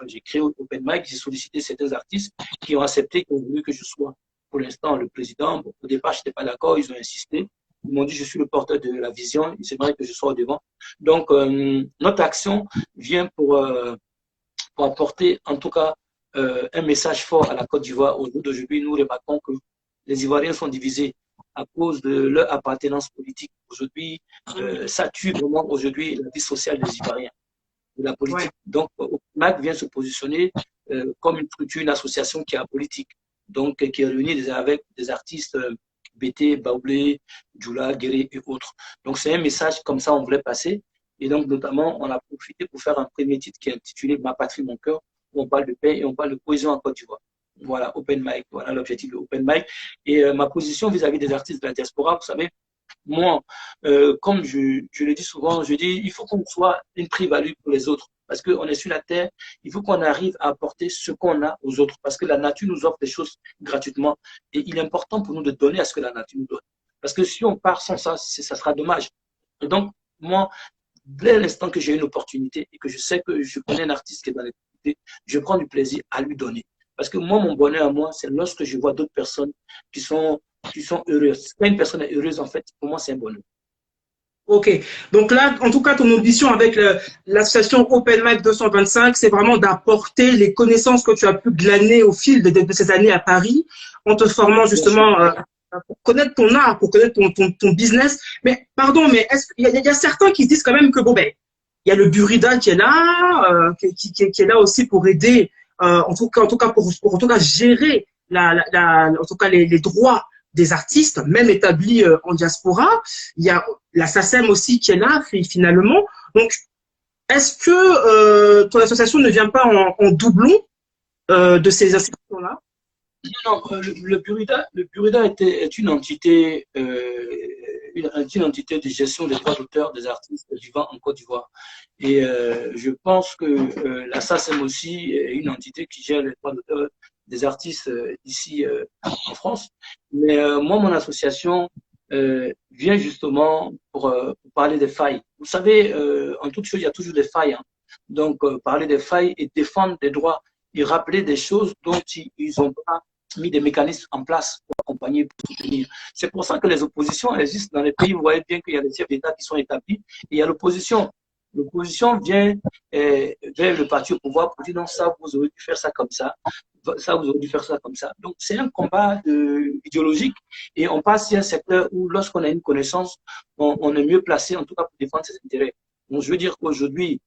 j'ai créé Open Mic, j'ai sollicité certains artistes qui ont accepté, qui ont voulu que je sois pour l'instant le président. Bon, au départ, je n'étais pas d'accord, ils ont insisté. Ils m'ont dit je suis le porteur de la vision, c'est vrai que je sois au devant. Donc, notre action vient pour apporter en tout cas un message fort à la Côte d'Ivoire. Au jour d'aujourd'hui, nous remarquons que les Ivoiriens sont divisés à cause de leur appartenance politique. Aujourd'hui, ça tue vraiment aujourd'hui la vie sociale des Ivoiriens, de la politique. Ouais. Donc, OpenMic vient se positionner comme une structure, une association qui est apolitique, donc qui est réunie avec des artistes Bété, Baoulé, Djoula, Guéré et autres. Donc, c'est un message comme ça on voulait passer. Et donc, notamment, on a profité pour faire un premier titre qui est intitulé Ma patrie, mon cœur, où on parle de paix et on parle de cohésion en Côte d'Ivoire. Voilà, Open Mic, voilà l'objectif de Open Mic. Et ma position vis-à-vis des artistes de la diaspora, vous savez, moi, comme je le dis souvent, je dis, il faut qu'on soit une plus-value pour les autres. Parce qu'on est sur la terre, il faut qu'on arrive à apporter ce qu'on a aux autres. Parce que la nature nous offre des choses gratuitement. Et il est important pour nous de donner à ce que la nature nous donne. Parce que si on part sans ça, ça sera dommage. Et donc, moi, dès l'instant que j'ai une opportunité et que je sais que je connais un artiste qui est dans les difficultés, je prends du plaisir à lui donner. Parce que moi, mon bonheur à moi, c'est lorsque je vois d'autres personnes qui sont heureuses. Quand une personne est heureuse, en fait, pour moi, c'est un bonheur. Ok. Donc là, en tout cas, ton ambition avec l'association Open Mic 225, c'est vraiment d'apporter les connaissances que tu as pu glaner au fil de ces années à Paris, en te formant justement pour connaître ton art, pour connaître ton business. Mais pardon, mais il y a certains qui disent quand même que bon ben, il y a le Burida qui est là, qui est là aussi pour aider, en tout cas pour en tout cas gérer en tout cas les droits des artistes, même établis en diaspora. Il y a la SACEM aussi qui est là, finalement. Donc, est-ce que ton association ne vient pas en doublon de ces institutions-là? Non, le Burida est une entité, une entité de gestion des droits d'auteur des artistes vivant en Côte d'Ivoire. Et je pense que la SACEM aussi est une entité qui gère les droits d'auteur des artistes ici en France. Mais moi, mon association vient justement pour parler des failles. Vous savez, en toute chose, il y a toujours des failles. Hein. Donc, parler des failles et défendre des droits et rappeler des choses dont ils n'ont pas mis des mécanismes en place pour accompagner, pour soutenir. C'est pour ça que les oppositions existent dans les pays. Vous voyez bien qu'il y a des chefs d'État qui sont établis et il y a l'opposition. L'opposition vient vers le parti au pouvoir pour dire non, ça, vous aurez dû faire ça comme ça. Ça, vous aurez dû faire ça comme ça. Donc, c'est un combat idéologique et on passe sur un secteur où, lorsqu'on a une connaissance, on est mieux placé, en tout cas, pour défendre ses intérêts. Donc, je veux dire qu'aujourd'hui,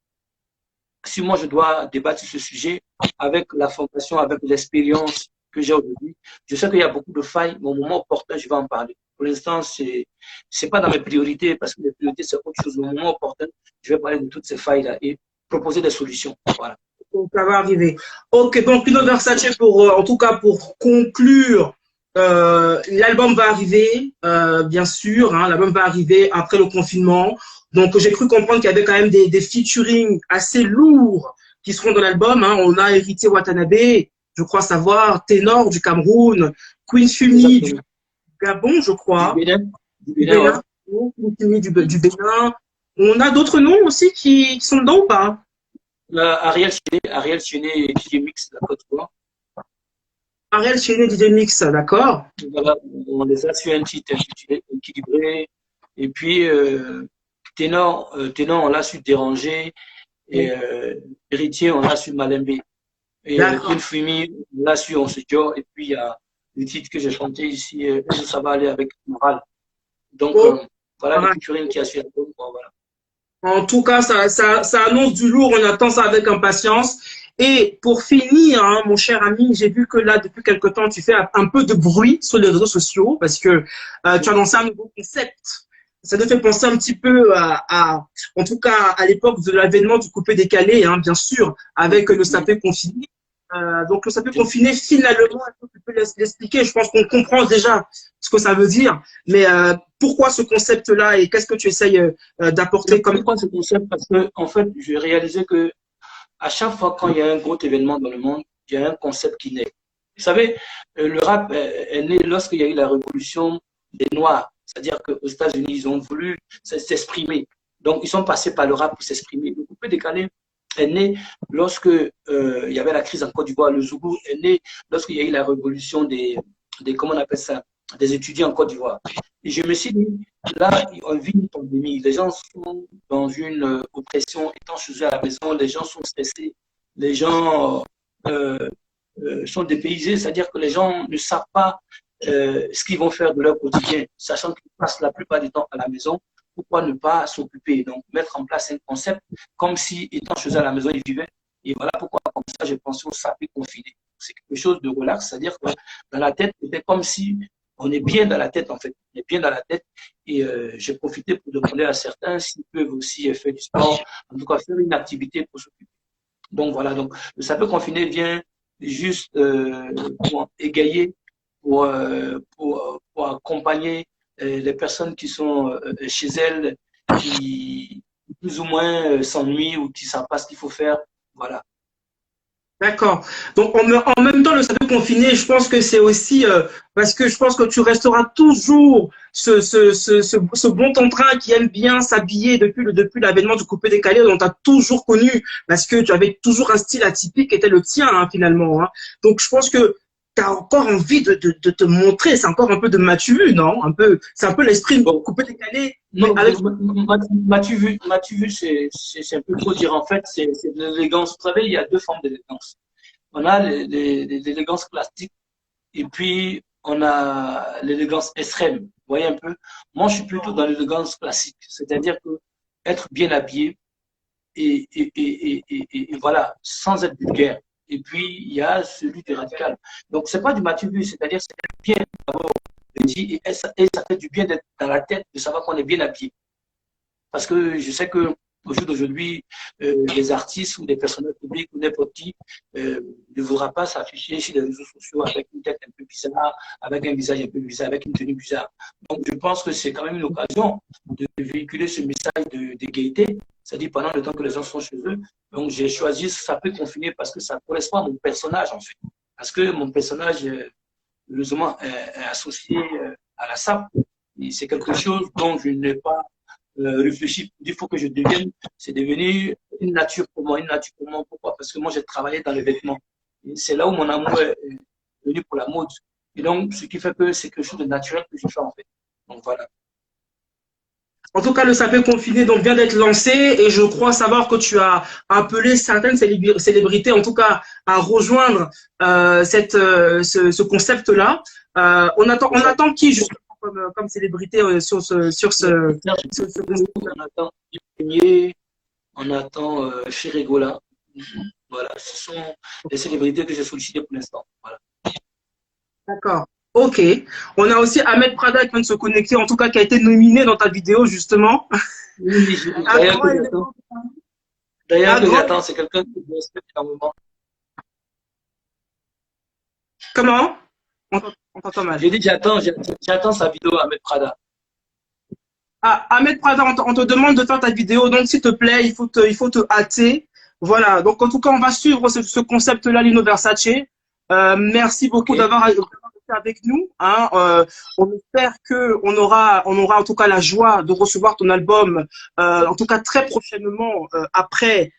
si moi, je dois débattre sur ce sujet avec la formation, avec l'expérience que j'ai aujourd'hui, je sais qu'il y a beaucoup de failles, mais au moment opportun, je vais en parler. Pour l'instant, c'est pas dans mes priorités, parce que les priorités, c'est autre chose. Au moment opportun, je vais parler de toutes ces failles-là et proposer des solutions. Voilà. Donc, ça va arriver. Ok, donc Lino Versace, en tout cas pour conclure, l'album va arriver, bien sûr, hein, l'album va arriver après le confinement. Donc j'ai cru comprendre qu'il y avait quand même des featuring assez lourds qui seront dans l'album. Hein. On a Héritier Watanabe, je crois savoir, Ténor du Cameroun, Queen Fumi du Gabon, je crois. Du Bénin. Du Bénin. On a d'autres noms aussi qui sont dedans ou pas? Ariel Chené et DJ Mix de la Côte d'Ivoire. Ariel Chené, DJ Mix, d'accord. Voilà, on les a sur un titre intitulé Équilibré. Et puis, Ténor, on l'a su Déranger. Et Héritier, on l'a su Malembe. Et Queen Fumi, on l'a su On se Dior. Et puis, il y a le titre que j'ai chanté ici, ça va aller avec Moral. Donc, voilà le featuring qui a su l'album. Voilà. En tout cas, ça annonce du lourd, on attend ça avec impatience. Et pour finir, hein, mon cher ami, j'ai vu que là, depuis quelque temps, tu fais un peu de bruit sur les réseaux sociaux parce que tu as lancé un nouveau concept. Ça te fait penser un petit peu en tout cas, à l'époque de l'avènement du coupé décalé, hein, bien sûr, avec le sapé confiné. Donc, le sapeur confiné, finalement, tu peux l'expliquer. Je pense qu'on comprend déjà ce que ça veut dire. Mais pourquoi ce concept-là et qu'est-ce que tu essayes d'apporter comme... Pourquoi ce concept? Parce que, en fait, j'ai réalisé que à chaque fois quand il y a un gros événement dans le monde, il y a un concept qui naît. Vous savez, le rap est né lorsqu'il y a eu la révolution des Noirs. C'est-à-dire qu'aux États-Unis, ils ont voulu s'exprimer. Donc, ils sont passés par le rap pour s'exprimer. Le coupé décalé est né lorsque il y avait la crise en Côte d'Ivoire. Le Zougou est né lorsqu'il y a eu la révolution comment on appelle ça, des étudiants en Côte d'Ivoire. Et je me suis dit, là, on vit une pandémie. Les gens sont dans une oppression, étant chez eux à la maison, les gens sont stressés, les gens sont dépaysés, c'est-à-dire que les gens ne savent pas ce qu'ils vont faire de leur quotidien, sachant qu'ils passent la plupart du temps à la maison. Pourquoi ne pas s'occuper? Donc, mettre en place un concept comme si, étant chez eux à la maison, ils vivaient. Et voilà pourquoi, comme ça, j'ai pensé au sapé confiné. C'est quelque chose de relax, c'est-à-dire que dans la tête, c'était comme si on est bien dans la tête, en fait. On est bien dans la tête. Et j'ai profité pour demander à certains s'ils peuvent aussi faire du sport, en tout cas faire une activité pour s'occuper. Donc voilà, donc le sapeur confiné vient juste pour égayer, pour accompagner les personnes qui sont chez elles, qui plus ou moins s'ennuient ou qui ne savent pas ce qu'il faut faire. Voilà. D'accord. Donc, en même temps, le sapeur confiné, je pense que c'est aussi parce que je pense que tu resteras toujours ce bon train qui aime bien s'habiller depuis l'avènement du coupé décalé, dont tu as toujours connu, parce que tu avais toujours un style atypique qui était le tien, hein, finalement. Hein. Donc, je pense que tu as encore envie de te montrer, c'est encore un peu de m'as-tu vu, non? C'est un peu l'esprit Bon, coupé décalé, mais non, avec... m'as-tu vu, c'est un peu trop dire. En fait, c'est de l'élégance. Vous savez, il y a deux formes d'élégance. On a l'élégance classique et puis on a l'élégance extrême. Vous voyez un peu? Moi, je suis plutôt dans l'élégance classique, c'est-à-dire que être bien habillé et voilà, sans être vulgaire. Et puis, il y a celui du radical. Donc, c'est pas du matu, c'est-à-dire c'est bien d'abord dit et ça fait du bien d'être dans la tête, de savoir qu'on est bien habillé. Parce que je sais que au jour d'aujourd'hui, les artistes ou des personnages publics ou n'importe qui ne voudra pas s'afficher sur les réseaux sociaux avec une tête un peu bizarre, avec un visage un peu bizarre, avec une tenue bizarre. Donc, je pense que c'est quand même une occasion de véhiculer ce message de gaieté, c'est-à-dire pendant le temps que les gens sont chez eux. Donc, j'ai choisi ça peut confiner parce que ça correspond à mon personnage, en fait. Parce que mon personnage, heureusement, est associé à la SAP. C'est quelque chose dont je n'ai pas réfléchi. Il faut que je devienne, c'est devenu une nature pour moi, une nature pour moi. Pourquoi? Parce que moi, j'ai travaillé dans les vêtements. C'est là où mon amour est venu pour la mode. Et donc, ce qui fait que c'est quelque chose de naturel que je fais, en fait. Donc, voilà. En tout cas, le sapin confiné donc vient d'être lancé et je crois savoir que tu as appelé certaines célébrités, en tout cas, à rejoindre ce concept-là. On attend qui justement comme célébrité sur ce On attend Premier, on attend Chirigola. Voilà, ce sont les célébrités que j'ai sollicitées pour l'instant. Voilà. D'accord. Ok. On a aussi Ahmed Prada qui vient de se connecter, en tout cas qui a été nominé dans ta vidéo justement. Oui, d'ailleurs que j'attends, c'est quelqu'un que je respecte énormément. Comment? On t'entend mal. J'ai dit j'attends sa vidéo Ahmed Prada. Ah, Ahmed Prada, on te demande de faire ta vidéo, donc s'il te plaît, il faut te hâter. Voilà, donc en tout cas, on va suivre ce concept-là, Lino Versace. Merci beaucoup Okay. d'avoir été avec nous. Hein. On espère qu'on aura en tout cas la joie de recevoir ton album, en tout cas très prochainement, après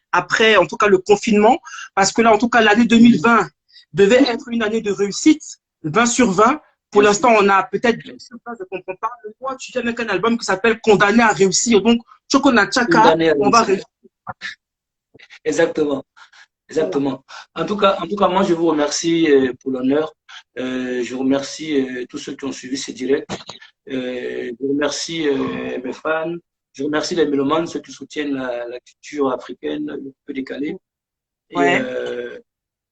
en tout cas le confinement, parce que là, en tout cas, l'année 2020 devait être une année de réussite, 20 sur 20. Pour l'instant, on a peut-être deux sur 20 de comprends pas. Toi, tu viens avec un album qui s'appelle Condamné à réussir. Donc, Chokona Chaka, on va réussir. Exactement. Exactement. En tout cas, moi, je vous remercie pour l'honneur. Je remercie tous ceux qui ont suivi ces directs. Je remercie mes fans. Je remercie les mélomanes, ceux qui soutiennent la culture africaine, le peu décalé. Et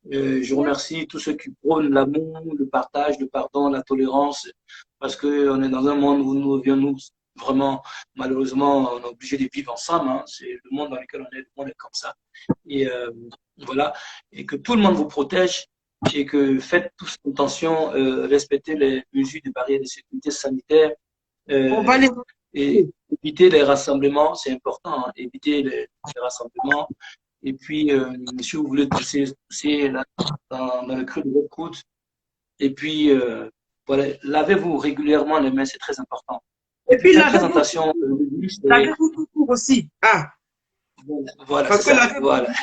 Ouais. je remercie tous ceux qui prônent l'amour, le partage, le pardon, la tolérance, parce qu'on est dans un monde où nous vraiment, malheureusement, on est obligé de vivre ensemble. Hein. C'est le monde dans lequel on est, le monde est comme ça. Et voilà, et que tout le monde vous protège et que faites tous attention, respectez les mesures de barrières de sécurité sanitaire On va les... et éviter les rassemblements, c'est important, hein, éviter les rassemblements. Et puis, si vous voulez tousser là, dans le creux de votre coude, et puis, voilà, lavez-vous régulièrement les mains, c'est très important. Et puis, la présentation, lavez-vous tout court aussi. Ah. Voilà, parce que ça, voilà.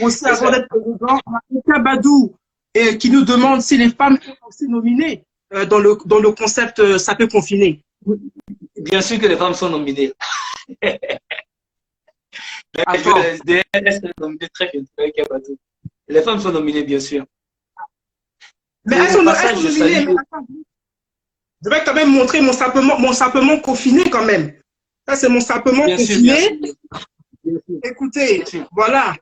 Aussi, avant d'être président, on a Badou qui nous demande si les femmes sont aussi nominées dans le concept sapé confiné. Bien sûr que les femmes sont nominées. Les femmes sont nominées, bien sûr. Mais elles sont nominées. Je vais quand même montrer mon sapement confiné quand même. Ça, c'est mon sapement confiné. Écoutez, voilà.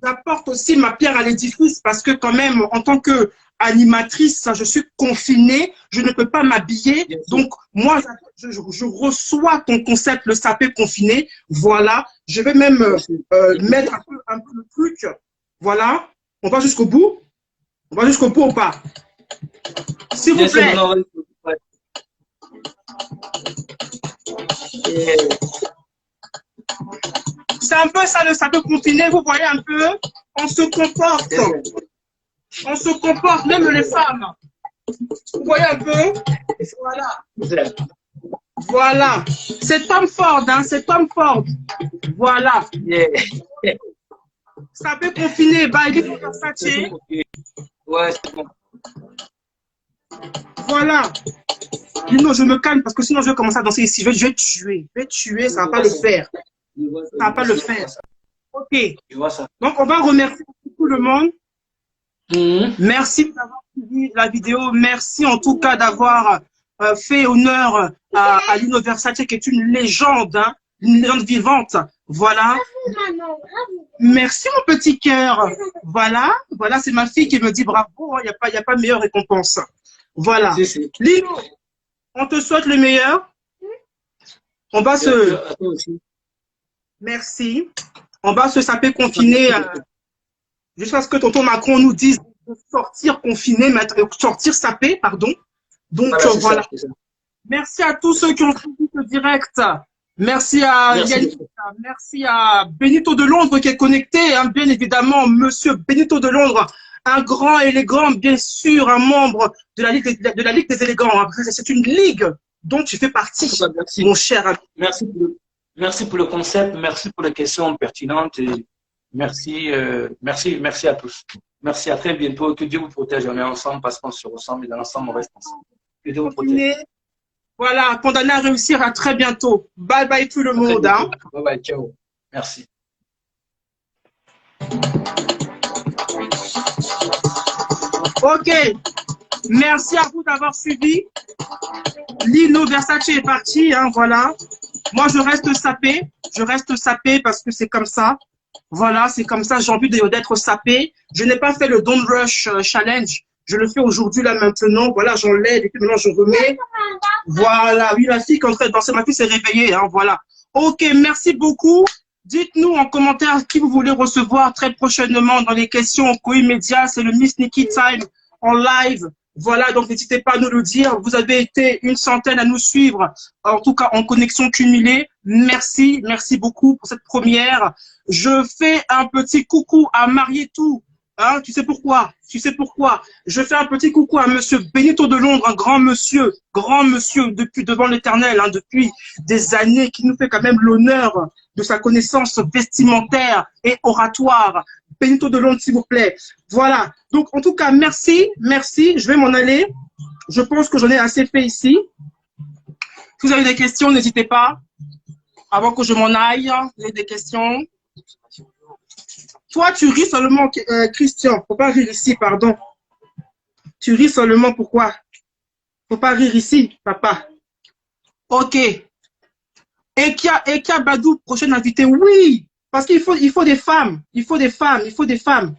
J'apporte aussi ma pierre à l'édifice parce que quand même, en tant qu'animatrice, je suis confinée, je ne peux pas m'habiller. Donc, moi, je reçois ton concept, le sapé confiné. Voilà. Je vais même mettre un peu le truc. Voilà. On va jusqu'au bout? On va jusqu'au bout ou pas? S'il vous plaît. C'est un peu ça le sapé confiné, vous voyez un peu? On se comporte. On se comporte, même les femmes. Vous voyez un peu? Voilà. Voilà. C'est Tom Ford, hein? C'est Tom Ford. Voilà. Sapé confiné, bah, il faut faire ça, tiens. Ouais, c'est bon. Voilà. Lino, je me calme parce que sinon je vais commencer à danser ici. Je vais tuer. Je vais tuer, ça ne va pas le faire. Ça ne va pas le faire. Ok. Donc, on va remercier tout le monde. Merci d'avoir suivi la vidéo. Merci en tout cas d'avoir fait honneur à Lino Versace, qui est une légende, hein, une légende vivante. Voilà. Merci mon petit cœur. Voilà. Voilà, c'est ma fille qui me dit bravo. Il n'y a pas meilleure récompense. Voilà. Lino, on te souhaite le meilleur. On va se... Merci. On va se saper confiné jusqu'à ce que tonton Macron nous dise de sortir confiné, sortir sapé, pardon. Donc voilà. Merci à tous ceux qui ont suivi ce direct. Merci à Yannick, merci à Benito de Londres qui est connecté, hein, bien évidemment, monsieur Benito de Londres, un grand élégant, bien sûr, un membre de la Ligue des élégants. Hein. C'est une ligue dont tu fais partie, mon cher ami. Merci pour le concept, merci pour les questions pertinentes et merci à tous. Merci, à très bientôt. Que Dieu vous protège. On est ensemble parce qu'on se ressemble et dans l'ensemble, on reste ensemble. Que Dieu vous protège. Voilà, condamné à réussir. À très bientôt. Bye bye tout le monde. Hein. Bye bye, ciao. Merci. Ok. Merci à vous d'avoir suivi. Lino Versace est parti. Hein, voilà. Moi, je reste sapé. Je reste sapé parce que c'est comme ça. Voilà, c'est comme ça. J'ai envie d'être sapé. Je n'ai pas fait le Don't Rush Challenge. Je le fais aujourd'hui, là, maintenant. Voilà, j'enlève et puis maintenant, je remets. Voilà. Oui, la fille qui est en train de danser, ma fille s'est réveillée. Hein, voilà. Ok, merci beaucoup. Dites-nous en commentaire qui vous voulez recevoir très prochainement dans les questions Koï Media. C'est le Miss Nikki Time en live. Voilà, donc n'hésitez pas à nous le dire. Vous avez été une centaine à nous suivre, en tout cas en connexion cumulée. Merci, merci beaucoup pour cette première. Je fais un petit coucou à Marietou. Hein, tu sais pourquoi? Tu sais pourquoi? Je fais un petit coucou à monsieur Benito de Londres, un grand monsieur depuis devant l'éternel, hein, depuis des années, qui nous fait quand même l'honneur de sa connaissance vestimentaire et oratoire. Benito de Londres, s'il vous plaît. Voilà. Donc, en tout cas, merci, merci. Je vais m'en aller. Je pense que j'en ai assez fait ici. Si vous avez des questions, n'hésitez pas. Avant que je m'en aille, vous avez des questions? Toi, tu ris seulement, Christian. Faut pas rire ici, pardon. Tu ris seulement, pourquoi? Faut pas rire ici, papa. Ok. Ekia Badou, prochaine invitée. Oui, parce qu'il faut des femmes. Il faut des femmes. Il faut des femmes.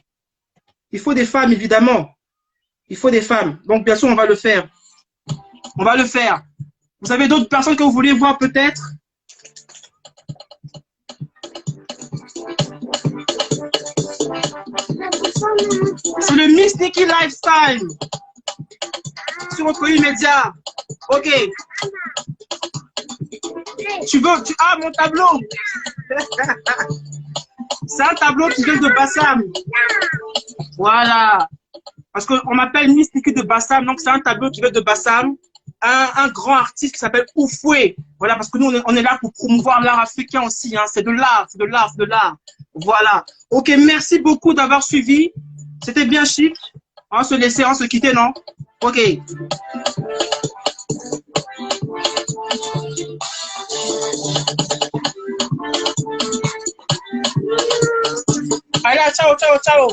Il faut des femmes, évidemment. Il faut des femmes. Donc, bien sûr, on va le faire. On va le faire. Vous avez d'autres personnes que vous voulez voir peut-être? C'est le Miss Nikki Lifestyle sur votre immédiat. Ok. Ah, mon tableau. C'est un tableau qui vient de Bassam. Voilà. Parce qu'on m'appelle Miss Nikki de Bassam, donc c'est un tableau qui vient de Bassam. Un grand artiste qui s'appelle Oufoué. Voilà, parce que nous, on est là pour promouvoir l'art africain aussi. Hein. C'est de l'art, c'est de l'art, c'est de l'art. Voilà. Ok, merci beaucoup d'avoir suivi. C'était bien chic. On se laisser, on se quitter, non? Ok. Allez, ciao, ciao, ciao.